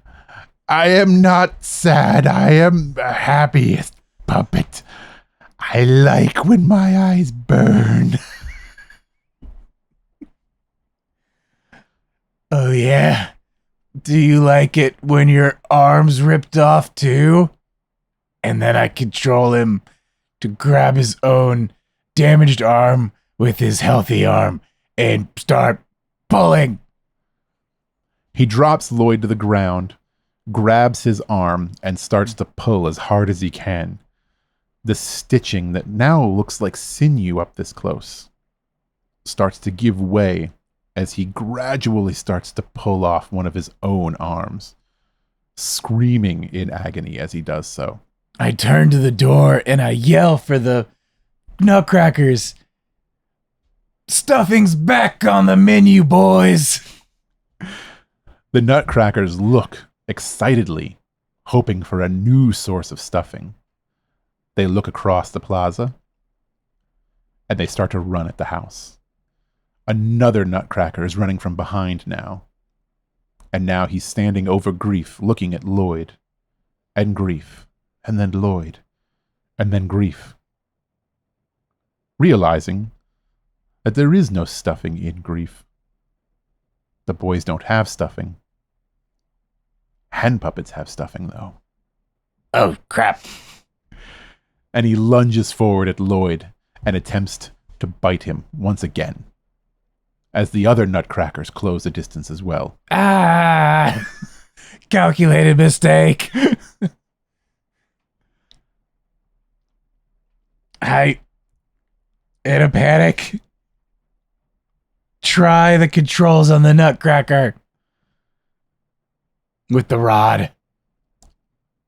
I am not sad. I am the happiest puppet. I like when my eyes burn. Oh, yeah? Do you like it when your arm's ripped off, too? And then I control him to grab his own damaged arm with his healthy arm and start pulling. He drops Lloyd to the ground, grabs his arm, and starts to pull as hard as he can. The stitching that now looks like sinew up this close starts to give way as he gradually starts to pull off one of his own arms, screaming in agony as he does so. I turn to the door and I yell for the nutcrackers. Stuffing's back on the menu, boys. The nutcrackers look excitedly, hoping for a new source of stuffing. They look across the plaza, and they start to run at the house. Another nutcracker is running from behind now. And now he's standing over Grief, looking at Lloyd. And Grief. And then Lloyd. And then Grief. Realizing that there is no stuffing in Grief. The boys don't have stuffing. Hand puppets have stuffing, though. Oh, crap. And he lunges forward at Lloyd and attempts to bite him once again, as the other nutcrackers close the distance as well. Ah! Calculated mistake. I, in a panic, try the controls on the nutcracker with the rod.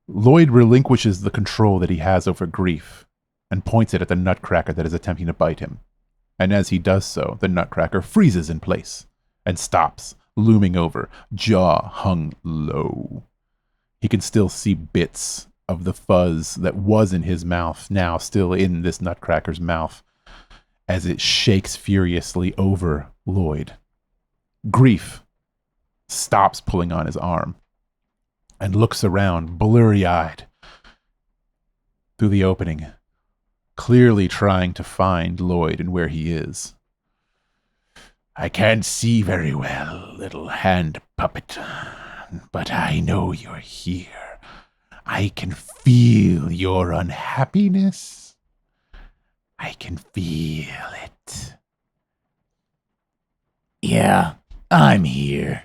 Lloyd relinquishes the control that he has over Grief and points it at the nutcracker that is attempting to bite him. And as he does so, the nutcracker freezes in place and stops, looming over, jaw hung low. He can still see bits of the fuzz that was in his mouth, now still in this nutcracker's mouth, as it shakes furiously over Lloyd. Grief stops pulling on his arm and looks around, blurry-eyed, through the opening, clearly trying to find Lloyd and where he is. I can't see very well, little hand puppet, but I know you're here. I can feel your unhappiness. I can feel it. Yeah, I'm here.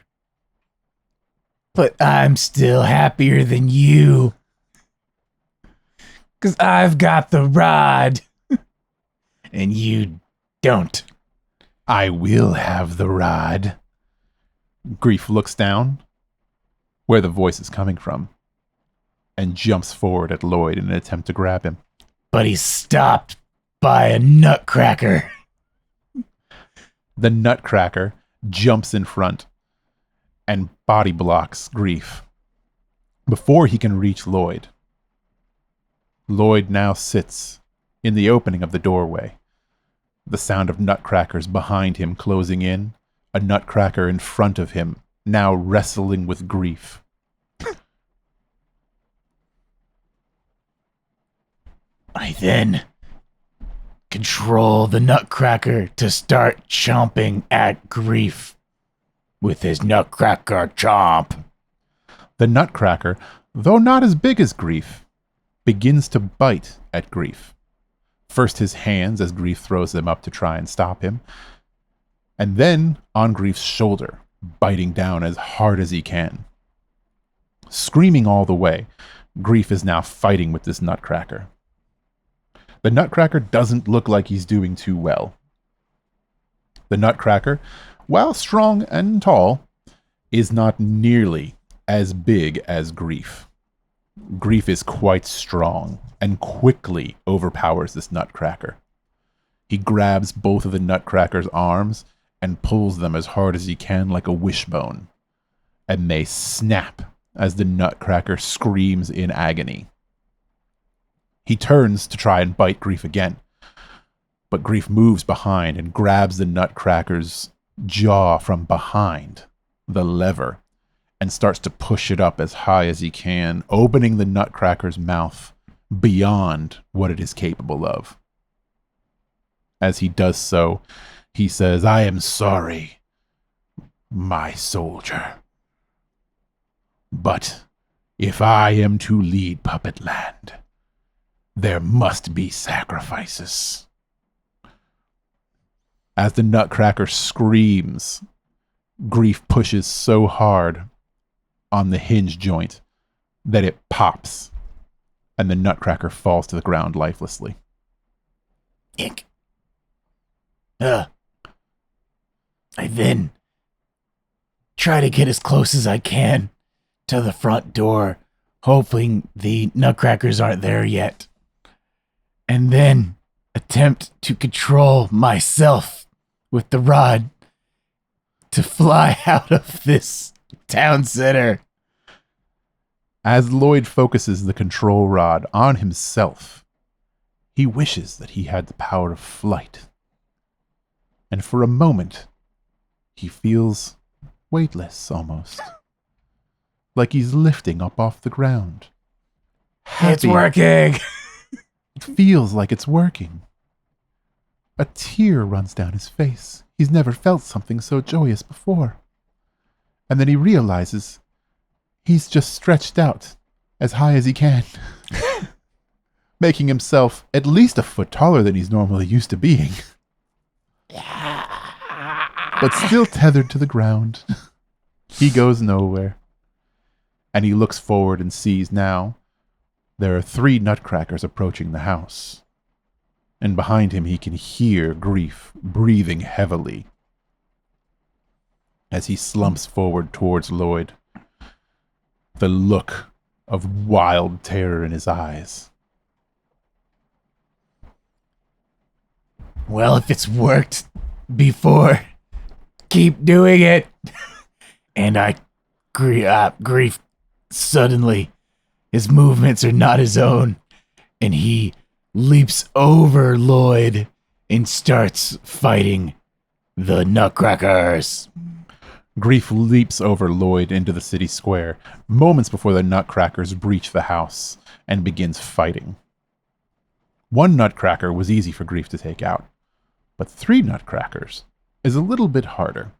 But I'm still happier than you. 'Cause I've got the rod. And you don't. I will have the rod. Grief looks down, where the voice is coming from, and jumps forward at Lloyd in an attempt to grab him. But he's stopped by a nutcracker. The nutcracker jumps in front and body blocks Grief before he can reach Lloyd. Lloyd now sits in the opening of the doorway, the sound of nutcrackers behind him closing in, a nutcracker in front of him, now wrestling with Grief. I then control the nutcracker to start chomping at Grief with his nutcracker chomp. The nutcracker, though not as big as Grief, begins to bite at Grief. First his hands as Grief throws them up to try and stop him, and then on Grief's shoulder, biting down as hard as he can. Screaming all the way, Grief is now fighting with this nutcracker. The nutcracker doesn't look like he's doing too well. The nutcracker, while strong and tall, is not nearly as big as Grief. Grief is quite strong and quickly overpowers this nutcracker. He grabs both of the nutcracker's arms and pulls them as hard as he can like a wishbone, and they snap as the nutcracker screams in agony. He turns to try and bite Grief again, but Grief moves behind and grabs the nutcracker's jaw from behind the lever and starts to push it up as high as he can, opening the nutcracker's mouth beyond what it is capable of. As he does so, he says, I am sorry, my soldier. But if I am to lead Puppetland, there must be sacrifices. As the nutcracker screams, Grief pushes so hard on the hinge joint that it pops, and the nutcracker falls to the ground lifelessly. Ick. I then try to get as close as I can to the front door, hoping the nutcrackers aren't there yet. And then attempt to control myself with the rod to fly out of this town center. As Lloyd focuses the control rod on himself, he wishes that he had the power of flight. And for a moment, he feels weightless almost. Like he's lifting up off the ground. Happy. It's working. It feels like it's working. A tear runs down his face. He's never felt something so joyous before. And then he realizes he's just stretched out as high as he can, making himself at least a foot taller than he's normally used to being. But still tethered to the ground. He goes nowhere. And he looks forward and sees now there are 3 nutcrackers approaching the house. And behind him he can hear Grief breathing heavily as he slumps forward towards Lloyd. The look of wild terror in his eyes. Well, if it's worked before, keep doing it. And Grief suddenly, his movements are not his own, and he leaps over Lloyd and starts fighting the Nutcrackers. Grief leaps over Lloyd into the city square, moments before the Nutcrackers breach the house and begins fighting. One Nutcracker was easy for Grief to take out, but 3 Nutcrackers is a little bit harder,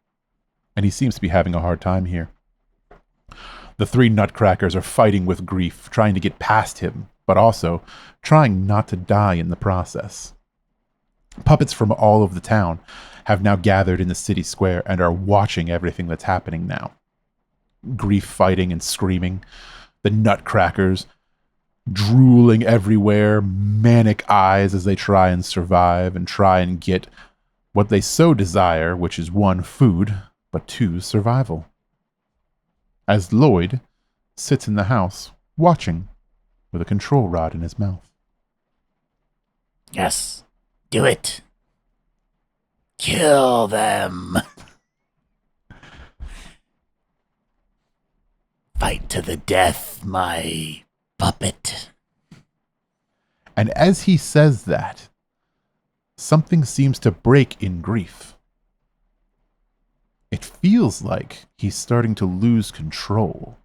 and he seems to be having a hard time here. The 3 Nutcrackers are fighting with Grief, trying to get past him, but also trying not to die in the process. Puppets from all over the town have now gathered in the city square and are watching everything that's happening now. Grief fighting and screaming, the Nutcrackers drooling everywhere, manic eyes as they try and survive and try and get what they so desire, which is 1, food, but 2, survival. As Lloyd sits in the house, watching, with a control rod in his mouth. Yes, do it. Kill them. Fight to the death, my puppet. And as he says that, something seems to break in Grief. It feels like he's starting to lose control.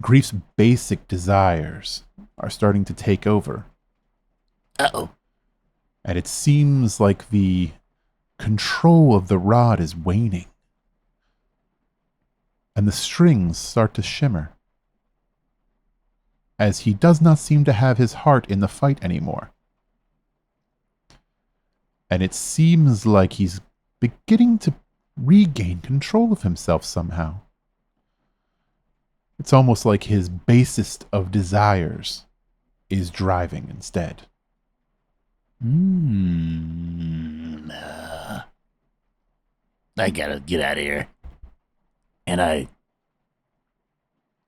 Grief's basic desires are starting to take over. Uh-oh. And it seems like the control of the rod is waning. And the strings start to shimmer. As he does not seem to have his heart in the fight anymore. And it seems like he's beginning to regain control of himself somehow. It's almost like his basest of desires is driving instead. I gotta get out of here. And I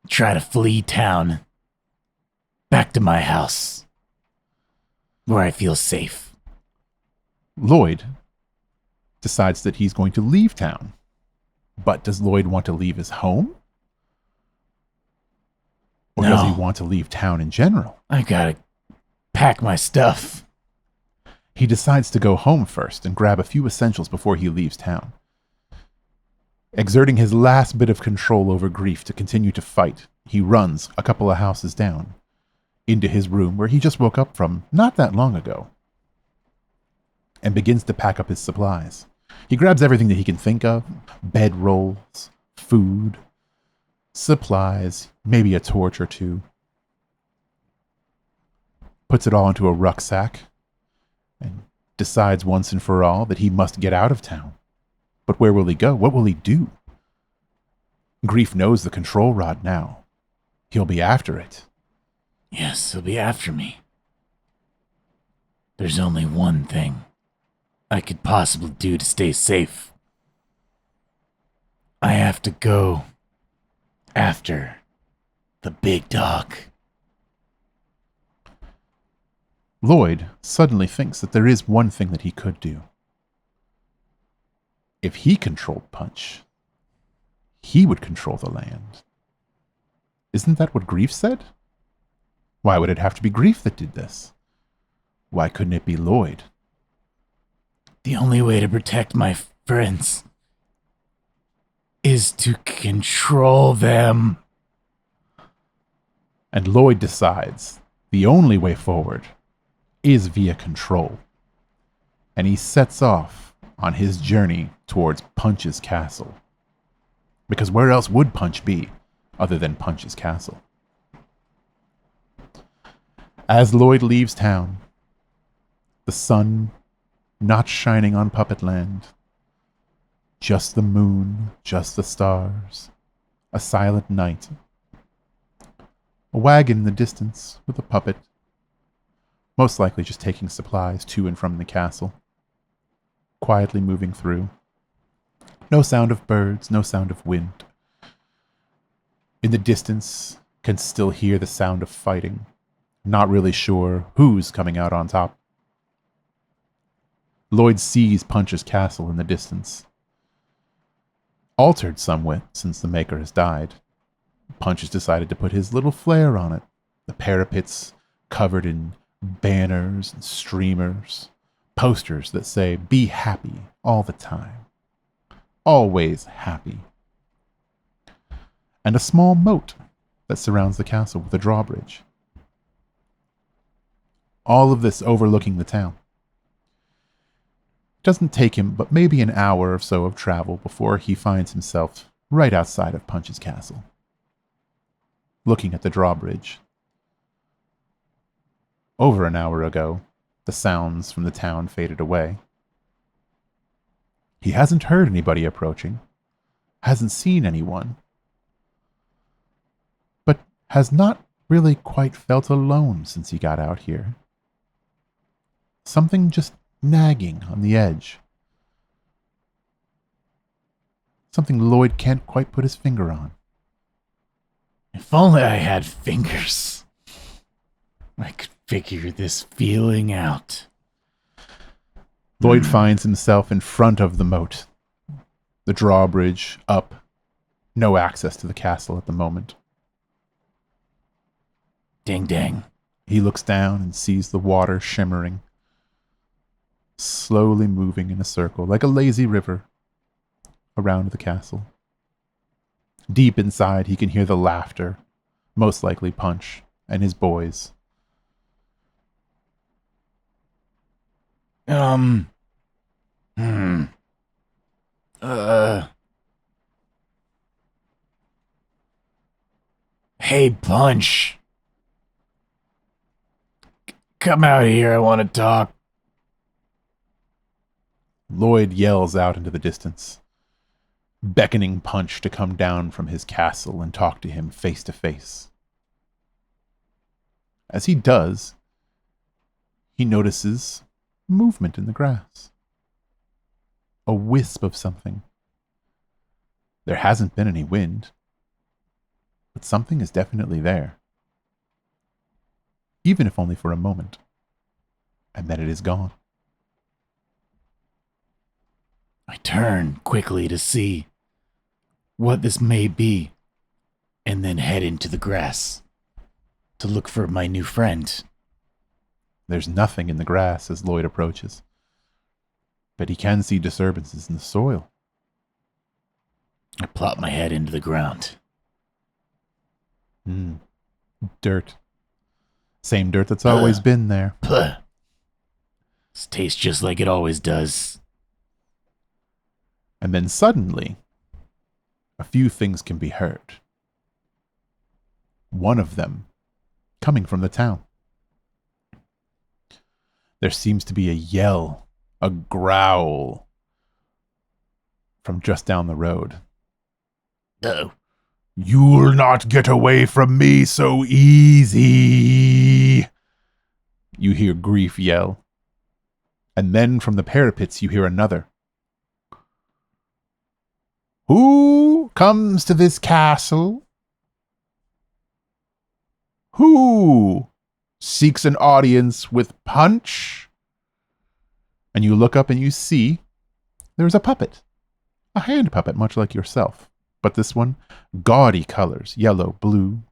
try to flee town. Back to my house. Where I feel safe. Lloyd decides that he's going to leave town. But does Lloyd want to leave his home? Or does he want to leave town in general? I gotta pack my stuff. He decides to go home first and grab a few essentials before he leaves town. Exerting his last bit of control over Grief to continue to fight, he runs a couple of houses down into his room where he just woke up from not that long ago and begins to pack up his supplies. He grabs everything that he can think of, bedrolls, food, supplies, maybe a torch or 2. Puts it all into a rucksack and decides once and for all that he must get out of town. But where will he go? What will he do? Grief knows the control rod now. He'll be after it. Yes, he'll be after me. There's only one thing I could possibly do to stay safe. I have to go after the big dog. Lloyd suddenly thinks that there is one thing that he could do. If he controlled Punch, he would control the land. Isn't that what Grief said? Why would it have to be Grief that did this? Why couldn't it be Lloyd? The only way to protect my friends is to control them. And Lloyd decides the only way forward is via control. And he sets off on his journey towards Punch's castle. Because where else would Punch be other than Punch's castle? As Lloyd leaves town, the sun not shining on Puppetland, just the moon, just the stars, a silent night, a wagon in the distance with a puppet, most likely just taking supplies to and from the castle, quietly moving through. No sound of birds, no sound of wind. In the distance, can still hear the sound of fighting, not really sure who's coming out on top. Lloyd sees Punch's castle in the distance. Altered somewhat since the maker has died, Punch has decided to put his little flair on it. The parapets covered in banners and streamers, posters that say, "Be happy all the time. Always happy." And a small moat that surrounds the castle with a drawbridge. All of this overlooking the town. It doesn't take him but maybe an hour or so of travel before he finds himself right outside of Punch's castle, looking at the drawbridge. Over an hour ago, the sounds from the town faded away. He hasn't heard anybody approaching, hasn't seen anyone, but has not really quite felt alone since he got out here. Something just nagging on the edge. Something Lloyd can't quite put his finger on. If only I had fingers, I could figure this feeling out. Lloyd finds himself in front of the moat. The drawbridge up. No access to the castle at the moment. Ding dang. He looks down and sees the water shimmering, slowly moving in a circle like a lazy river around the castle. Deep inside, he can hear the laughter, most likely Punch and his boys. Hey, Punch. Come out here, I want to talk. Lloyd yells out into the distance, beckoning Punch to come down from his castle and talk to him face to face. As he does, he notices movement in the grass. A wisp of something. There hasn't been any wind, but something is definitely there. Even if only for a moment. And then it is gone. I turn quickly to see what this may be, and then head into the grass to look for my new friend. There's nothing in the grass as Lloyd approaches, but he can see disturbances in the soil. I plop my head into the ground. Dirt. Same dirt that's always been there. Puh. This tastes just like it always does. And then suddenly, a few things can be heard. One of them coming from the town. There seems to be a yell, a growl from just down the road. Uh-oh. "You'll not get away from me so easy," you hear Grief yell. And then from the parapets you hear another. "Who comes to this castle? Who seeks an audience with Punch?" And you look up and you see there's a puppet. A hand puppet, much like yourself. But this one, gaudy colors, yellow, blue,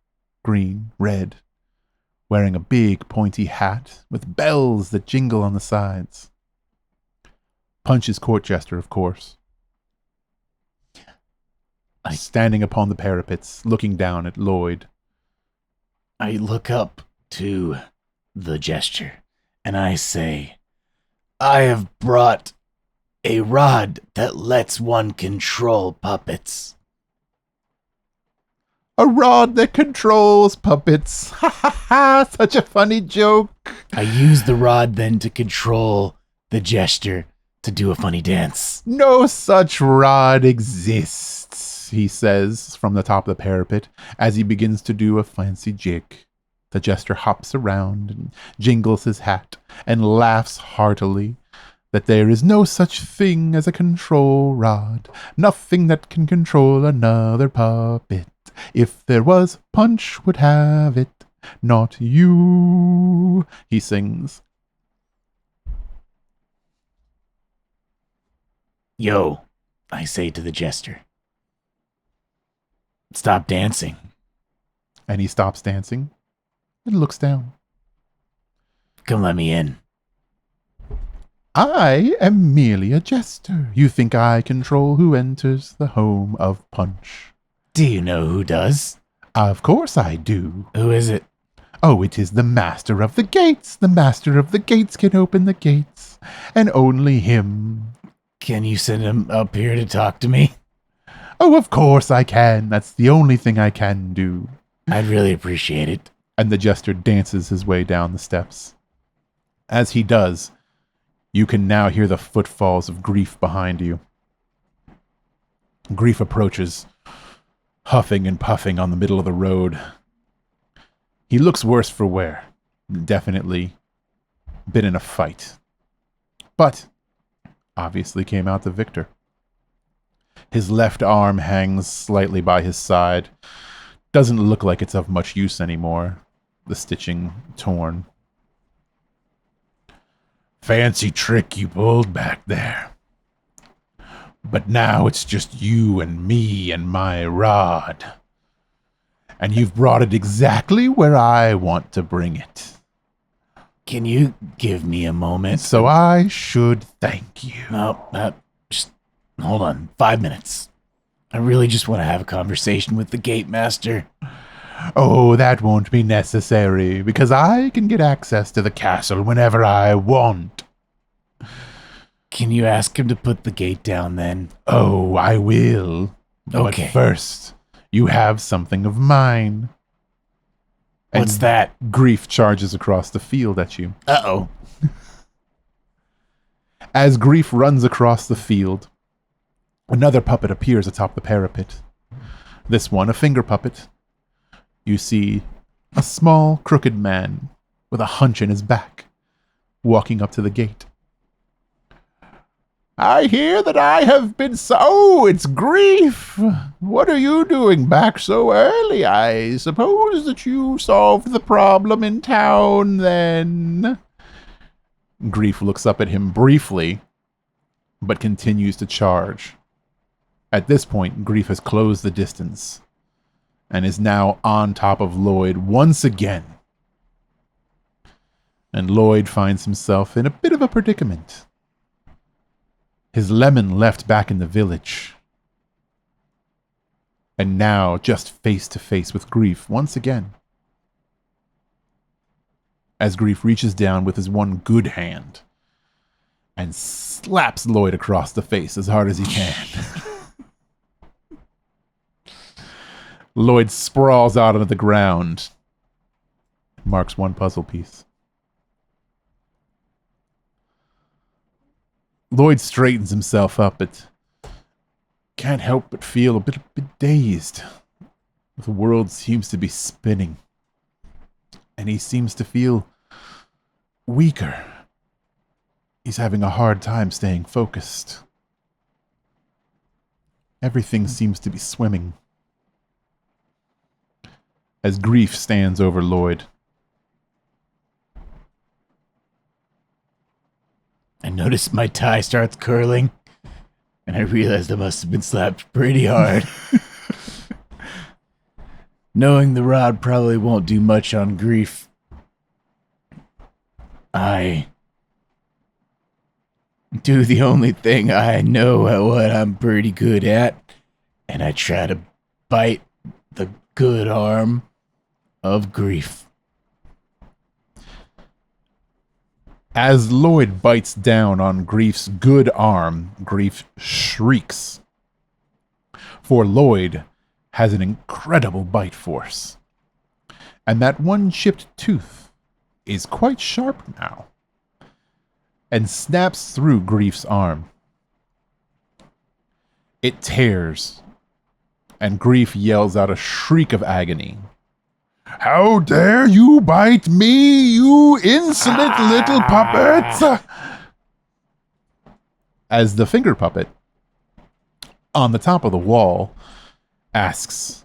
green, red, wearing a big pointy hat with bells that jingle on the sides. Punch's court jester, of course. Standing upon the parapets, looking down at Lloyd. I look up to the gesture, and I say, I have brought a rod that lets one control puppets. A rod that controls puppets. Ha ha ha, such a funny joke. I use the rod then to control the gesture to do a funny dance. No such rod exists, he says from the top of the parapet as he begins to do a fancy jig. The jester hops around and jingles his hat and laughs heartily that there is no such thing as a control rod, nothing that can control another puppet. if there was, Punch would have it, not you, he sings. Yo, I say to the jester. Stop dancing. And he stops dancing and looks down. Come let me in. I am merely a jester. You think I control who enters the home of Punch? Do you know who does? Of course I do. Who is it? Oh, it is the master of the gates. The master of the gates can open the gates, and only him. Can you send him up here to talk to me? Oh, of course I can. That's the only thing I can do. I'd really appreciate it. And the jester dances his way down the steps. As he does, you can now hear the footfalls of Grief behind you. Grief approaches, huffing and puffing on the middle of the road. He looks worse for wear. Definitely been in a fight. But obviously came out the victor. His left arm hangs slightly by his side. Doesn't look like it's of much use anymore. The stitching torn. Fancy trick you pulled back there. But now it's just you and me and my rod. And you've brought it exactly where I want to bring it. Can you give me a moment? So I should thank you. No, just hold on. 5 minutes. I really just want to have a conversation with the gate master. Oh, that won't be necessary, because I can get access to the castle whenever I want. Can you ask him to put the gate down then? Oh, I will. Okay. But first, you have something of mine. What's And that? Grief charges across the field at you. Uh-oh. As Grief runs across the field, another puppet appears atop the parapet. This one, a finger puppet. You see a small, crooked man with a hunch in his back, walking up to the gate. I hear that I have been Oh, it's Grief! What are you doing back so early? I suppose that you solved the problem in town, then. Grief looks up at him briefly, but continues to charge. At this point, Grief has closed the distance and is now on top of Lloyd once again. And Lloyd finds himself in a bit of a predicament. His lemon left back in the village. And now just face to face with Grief once again. As Grief reaches down with his one good hand and slaps Lloyd across the face as hard as he can. Lloyd sprawls out onto the ground. Marks one puzzle piece. Lloyd straightens himself up, but can't help but feel a bit dazed. The world seems to be spinning, and he seems to feel weaker. He's having a hard time staying focused. Everything seems to be swimming. As Grief stands over Lloyd. I noticed my tie starts curling, and I realized I must have been slapped pretty hard. Knowing the rod probably won't do much on Grief, I do the only thing I know at what I'm pretty good at, and I try to bite the good arm of Grief. As Lloyd bites down on Grief's good arm, Grief shrieks. For Lloyd has an incredible bite force. And that one chipped tooth is quite sharp now. And snaps through Grief's arm. It tears. And Grief yells out a shriek of agony. How dare you bite me, you insolent little puppet! As the finger puppet, on the top of the wall, asks,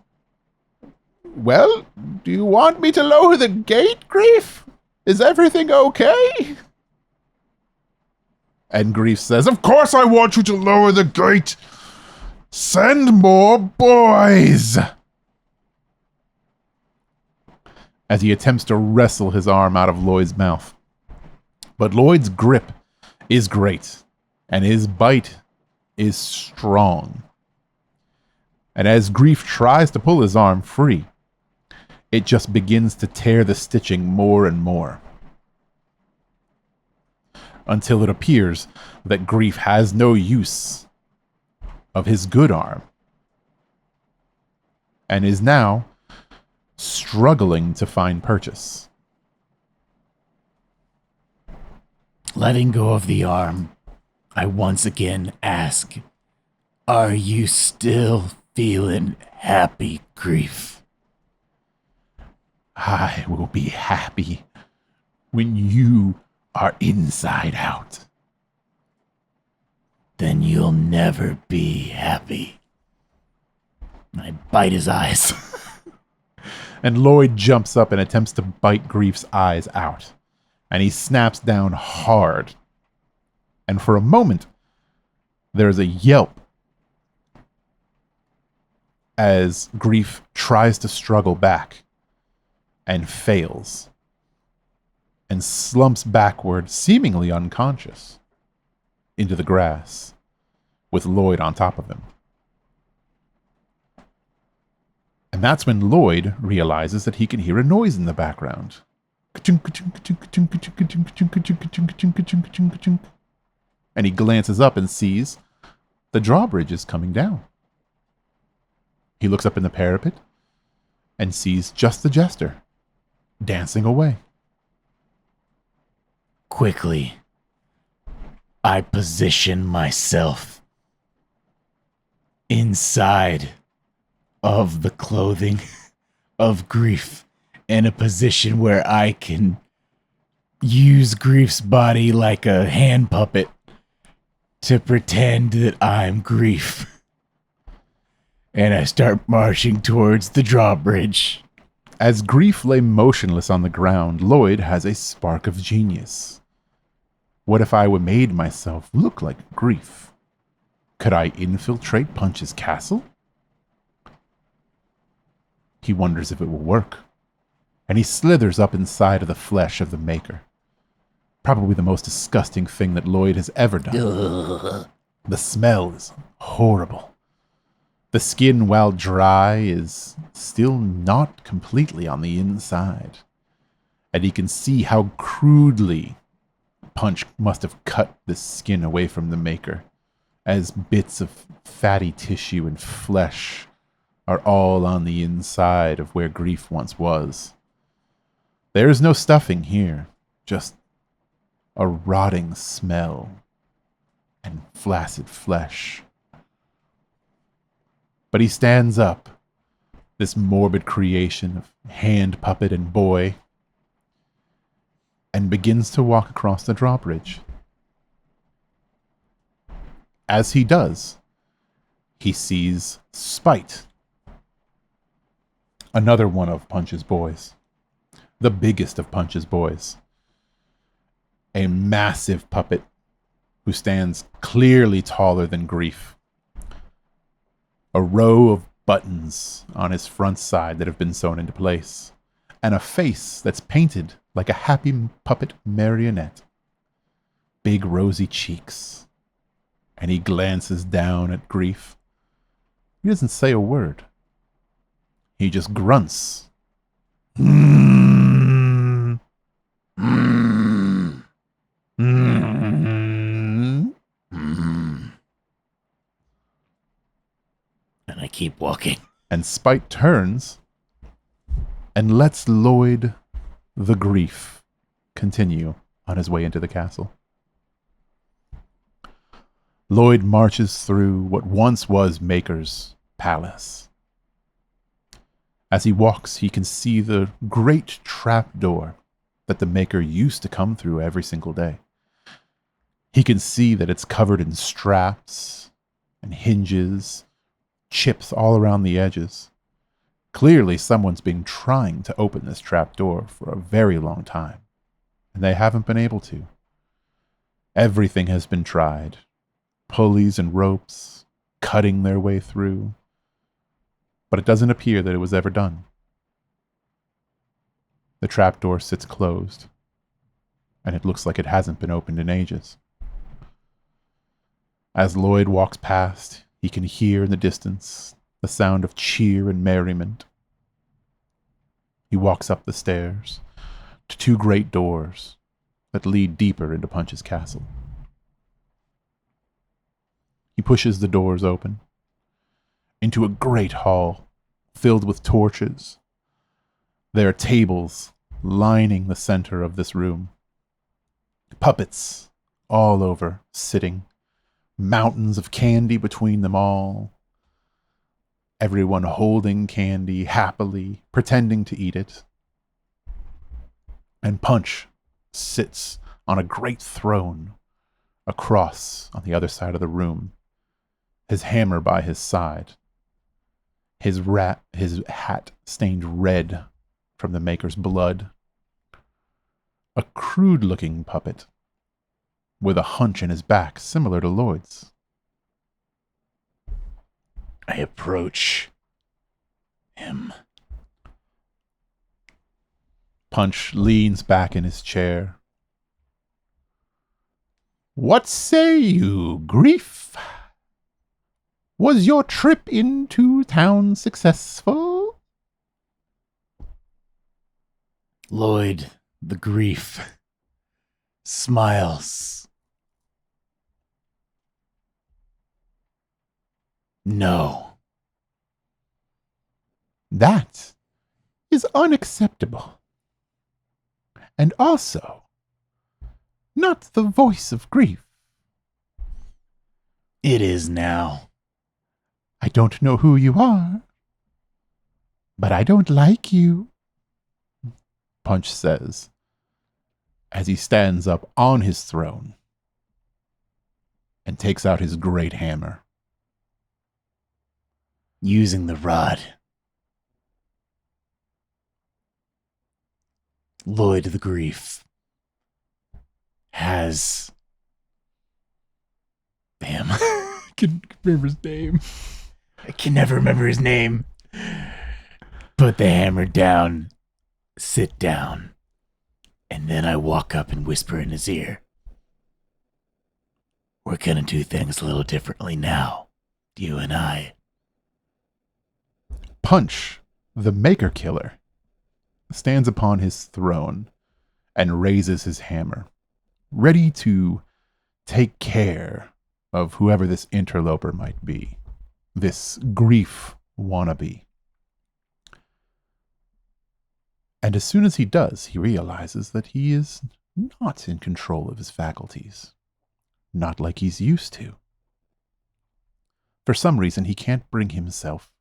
Well, do you want me to lower the gate, Grief? Is everything okay? And Grief says, of course I want you to lower the gate. Send more boys. As he attempts to wrestle his arm out of Lloyd's mouth. But Lloyd's grip is great, and his bite is strong. And as Grief tries to pull his arm free, it just begins to tear the stitching more and more. Until it appears that Grief has no use of his good arm, and is now struggling to find purchase. Letting go of the arm, I once again ask, are you still feeling happy, Grief? I will be happy when you are inside out. Then you'll never be happy. I bite his eyes. And Lloyd jumps up and attempts to bite Grief's eyes out. And he snaps down hard. And for a moment, there's a yelp as Grief tries to struggle back and fails and slumps backward, seemingly unconscious, into the grass with Lloyd on top of him. And that's when Lloyd realizes that he can hear a noise in the background. And he glances up and sees the drawbridge is coming down. He looks up in the parapet and sees just the jester dancing away. Quickly, I position myself inside of the clothing of Grief in a position where I can use Grief's body like a hand puppet to pretend that I'm Grief. And I start marching towards the drawbridge. As Grief lay motionless on the ground, Lloyd has a spark of genius. What if I made myself look like Grief? Could I infiltrate Punch's castle? He wonders if it will work, and he slithers up inside of the flesh of the Maker. Probably the most disgusting thing that Lloyd has ever done. Ugh. The smell is horrible. The skin, while dry, is still not completely on the inside. And he can see how crudely Punch must have cut the skin away from the Maker, as bits of fatty tissue and flesh are all on the inside of where Grief once was. There is no stuffing here, just a rotting smell and flaccid flesh. But he stands up, this morbid creation of hand, puppet, and boy, and begins to walk across the drawbridge. As he does, he sees Spite, another one of Punch's boys, the biggest of Punch's boys, a massive puppet who stands clearly taller than Grief. A row of buttons on his front side that have been sewn into place, and a face that's painted like a happy puppet marionette. Big rosy cheeks. And he glances down at Grief. He doesn't say a word. He just grunts. Mm. Mm. Mm. Mm. And I keep walking. And Spite turns and lets Lloyd the Grief continue on his way into the castle. Lloyd marches through what once was Maker's palace. As he walks, he can see the great trapdoor that the Maker used to come through every single day. He can see that it's covered in straps and hinges, chips all around the edges. Clearly, someone's been trying to open this trapdoor for a very long time, and they haven't been able to. Everything has been tried. Pulleys and ropes, cutting their way through. But it doesn't appear that it was ever done. The trapdoor sits closed, and it looks like it hasn't been opened in ages. As Lloyd walks past, he can hear in the distance the sound of cheer and merriment. He walks up the stairs to two great doors that lead deeper into Punch's castle. He pushes the doors open into a great hall filled with torches. There are tables lining the center of this room. Puppets all over, sitting. Mountains of candy between them all. Everyone holding candy happily, pretending to eat it. And Punch sits on a great throne across on the other side of the room, his hammer by his side, his hat stained red from the maker's blood. A crude-looking puppet with a hunch in his back similar to Lloyd's. I approach him. Punch leans back in his chair. What say you, Grief? Was your trip into town successful? Lloyd, the Grief, smiles. No. That is unacceptable. And also, not the voice of Grief. It is now. I don't know who you are, but I don't like you, Punch says, as he stands up on his throne and takes out his great hammer. Using the rod. Lloyd the Grief has... Damn. I can remember his name. I can never remember his name. Put the hammer down. Sit down. And then I walk up and whisper in his ear. We're gonna do things a little differently now. You and I. Punch, the Maker Killer, stands upon his throne and raises his hammer, ready to take care of whoever this interloper might be, this Grief wannabe. And as soon as he does, he realizes that he is not in control of his faculties, not like he's used to. For some reason, he can't bring himself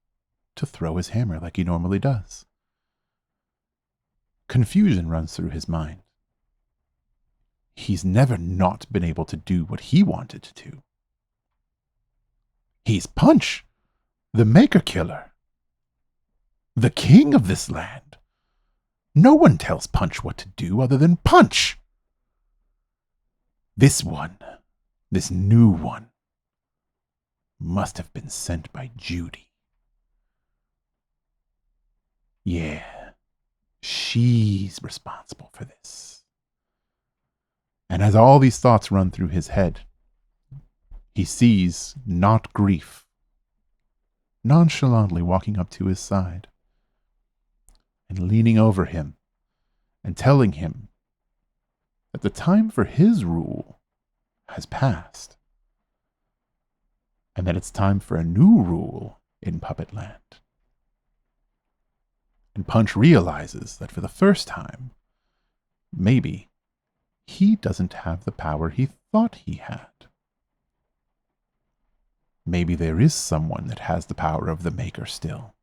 to throw his hammer like he normally does. Confusion runs through his mind. He's never not been able to do what he wanted to do. He's Punch, the Maker Killer, the king of this land. No one tells Punch what to do other than Punch. This one, this new one, must have been sent by Judy. Yeah, she's responsible for this. And as all these thoughts run through his head, he sees not Grief nonchalantly walking up to his side and leaning over him and telling him that the time for his rule has passed and that it's time for a new rule in Puppetland. And Punch realizes that for the first time, maybe he doesn't have the power he thought he had. Maybe there is someone that has the power of the Maker still.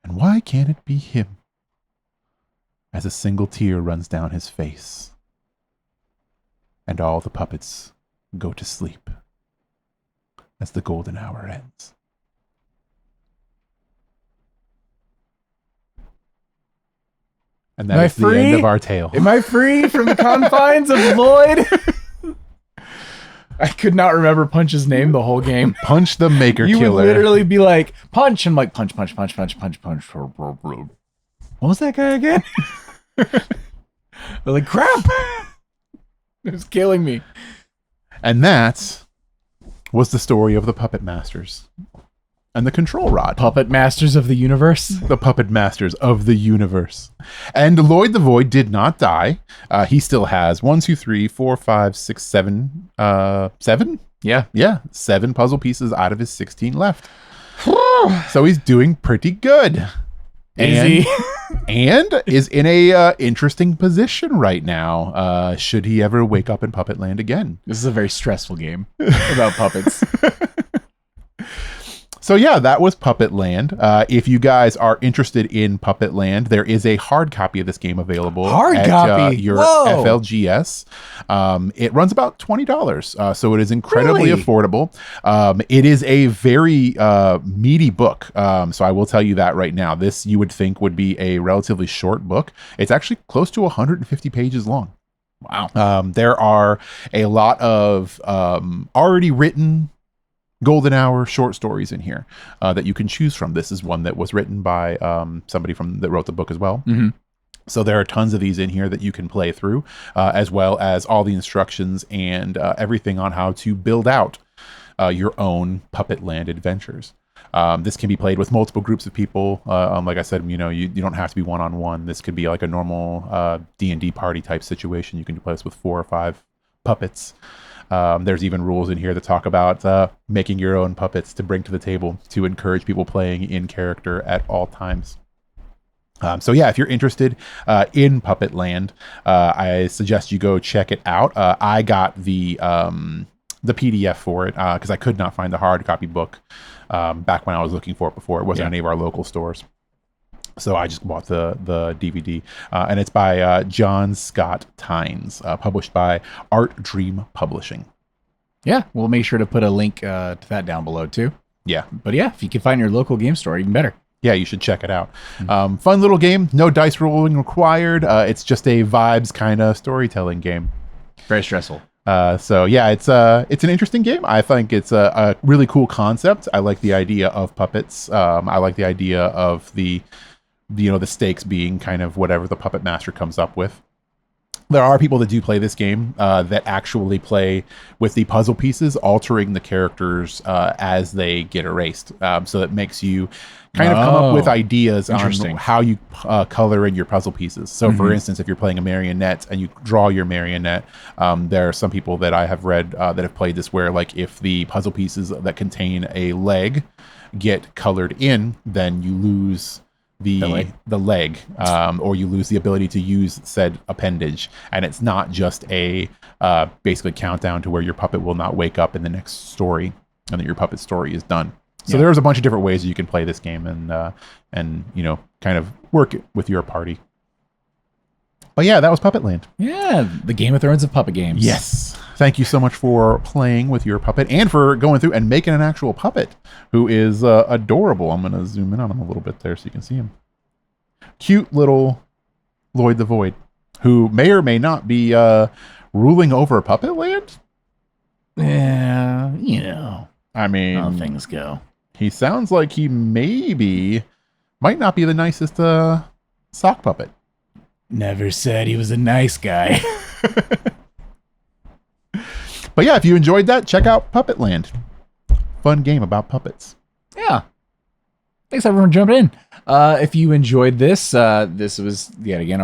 And why can't it be him? As a single tear runs down his face, and all the puppets go to sleep as the golden hour ends. And that is the end of our tale. Am I free from the confines of Lloyd? I could not remember Punch's name the whole game. Punch the Maker You Killer. would literally be like, Punch, and I'm like, punch, punch, punch, punch, punch, punch. What was that guy again? I'm like, crap. It was killing me. And that was the story of the Puppet Masters and the Control Rod. Puppet Masters of the Universe. The Puppet Masters of the Universe. And Lloyd the Void did not die. He still has 1, 2, 3, 4, 5, 6, 7. 7? Yeah. Yeah. 7 puzzle pieces out of his 16 left. So he's doing pretty good. Easy. And is in a interesting position right now. Should he ever wake up in Puppetland again? This is a very stressful game about puppets. So yeah, that was Puppetland. If you guys are interested in Puppetland, there is a hard copy of this game available Hard copy? your Whoa. FLGS. It runs about $20, so it is incredibly Really? affordable. It is a very meaty book, so I will tell you that right now. This you would think would be a relatively short book. It's actually close to 150 pages long. Wow. There are a lot of already written golden hour short stories in here that you can choose from. This is one that was written by somebody that wrote the book as well. Mm-hmm. So there are tons of these in here that you can play through, as well as all the instructions and everything on how to build out your own Puppetland adventures. This can be played with multiple groups of people. Like I said, you don't have to be one-on-one. This could be like a normal D&D party type situation. You can play this with 4 or 5 puppets. There's even rules in here that talk about making your own puppets to bring to the table to encourage people playing in character at all times. So yeah, if you're interested in Puppetland, I suggest you go check it out. I got the PDF for it because I could not find the hard copy book back when I was looking for it before. It wasn't any of our local stores. So I just bought the DVD, and it's by John Scott Tynes, published by Art Dream Publishing. Yeah, we'll make sure to put a link to that down below too. Yeah. But yeah, if you can find your local game store, even better. Yeah, you should check it out. Fun little game, no dice rolling required. It's just a vibes kind of storytelling game. Very stressful. So yeah, it's an interesting game. I think it's a really cool concept. I like the idea of puppets. I like the idea of the stakes being kind of whatever the puppet master comes up with. There are people that do play this game that actually play with the puzzle pieces, altering the characters as they get erased. So that makes you kind of come up with ideas on how you color in your puzzle pieces. So for instance, if you're playing a marionette and you draw your marionette, there are some people that I have read that have played this where like if the puzzle pieces that contain a leg get colored in, then you lose the leg, or you lose the ability to use said appendage, and it's not just a basically countdown to where your puppet will not wake up in the next story and that your puppet story is done. So there's a bunch of different ways that you can play this game and kind of work it with your party. But yeah, that was Puppetland. Yeah, the Game of Thrones of puppet games. Yes. Thank you so much for playing with your puppet and for going through and making an actual puppet who is adorable. I'm going to zoom in on him a little bit there so you can see him. Cute little Lloyd the Void, who may or may not be ruling over Puppetland. Yeah, I mean, how things go. He sounds like he might not be the nicest sock puppet. Never said he was a nice guy. But yeah, if you enjoyed that, check out Puppetland. Fun game about puppets. Yeah. Thanks everyone for jumping in. If you enjoyed this, this was yet again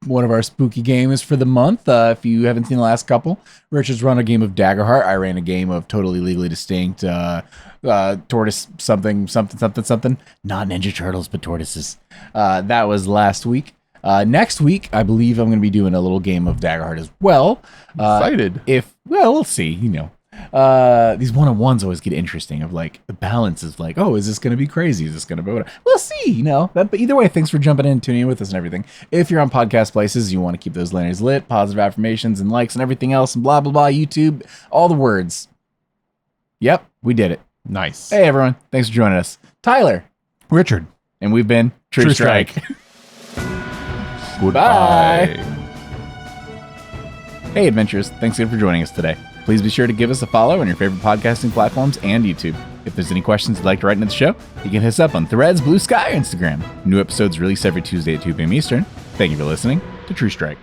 one of our spooky games for the month. If you haven't seen the last couple, Richard's run a game of Daggerheart. I ran a game of Totally Legally Distinct, Tortoise something. Not Ninja Turtles, but tortoises. That was last week. Next week, I believe I'm going to be doing a little game of Daggerheart as well. Excited. We'll see, these one-on-ones always get interesting of like the balance is like, oh, is this going to be crazy? Is this going to be whatever? We'll see, but either way, thanks for jumping in and tuning in with us and everything. If you're on podcast places, you want to keep those lanterns lit, positive affirmations and likes and everything else and blah, blah, blah, YouTube, all the words. Yep, we did it. Nice. Hey, everyone. Thanks for joining us. Tyler. Richard. And we've been True Strike. Goodbye. Hey, adventurers. Thanks again for joining us today. Please be sure to give us a follow on your favorite podcasting platforms and YouTube. If there's any questions you'd like to write into the show, you can hit us up on Threads, Blue Sky, or Instagram. New episodes release every Tuesday at 2 p.m. Eastern. Thank you for listening to True Strike.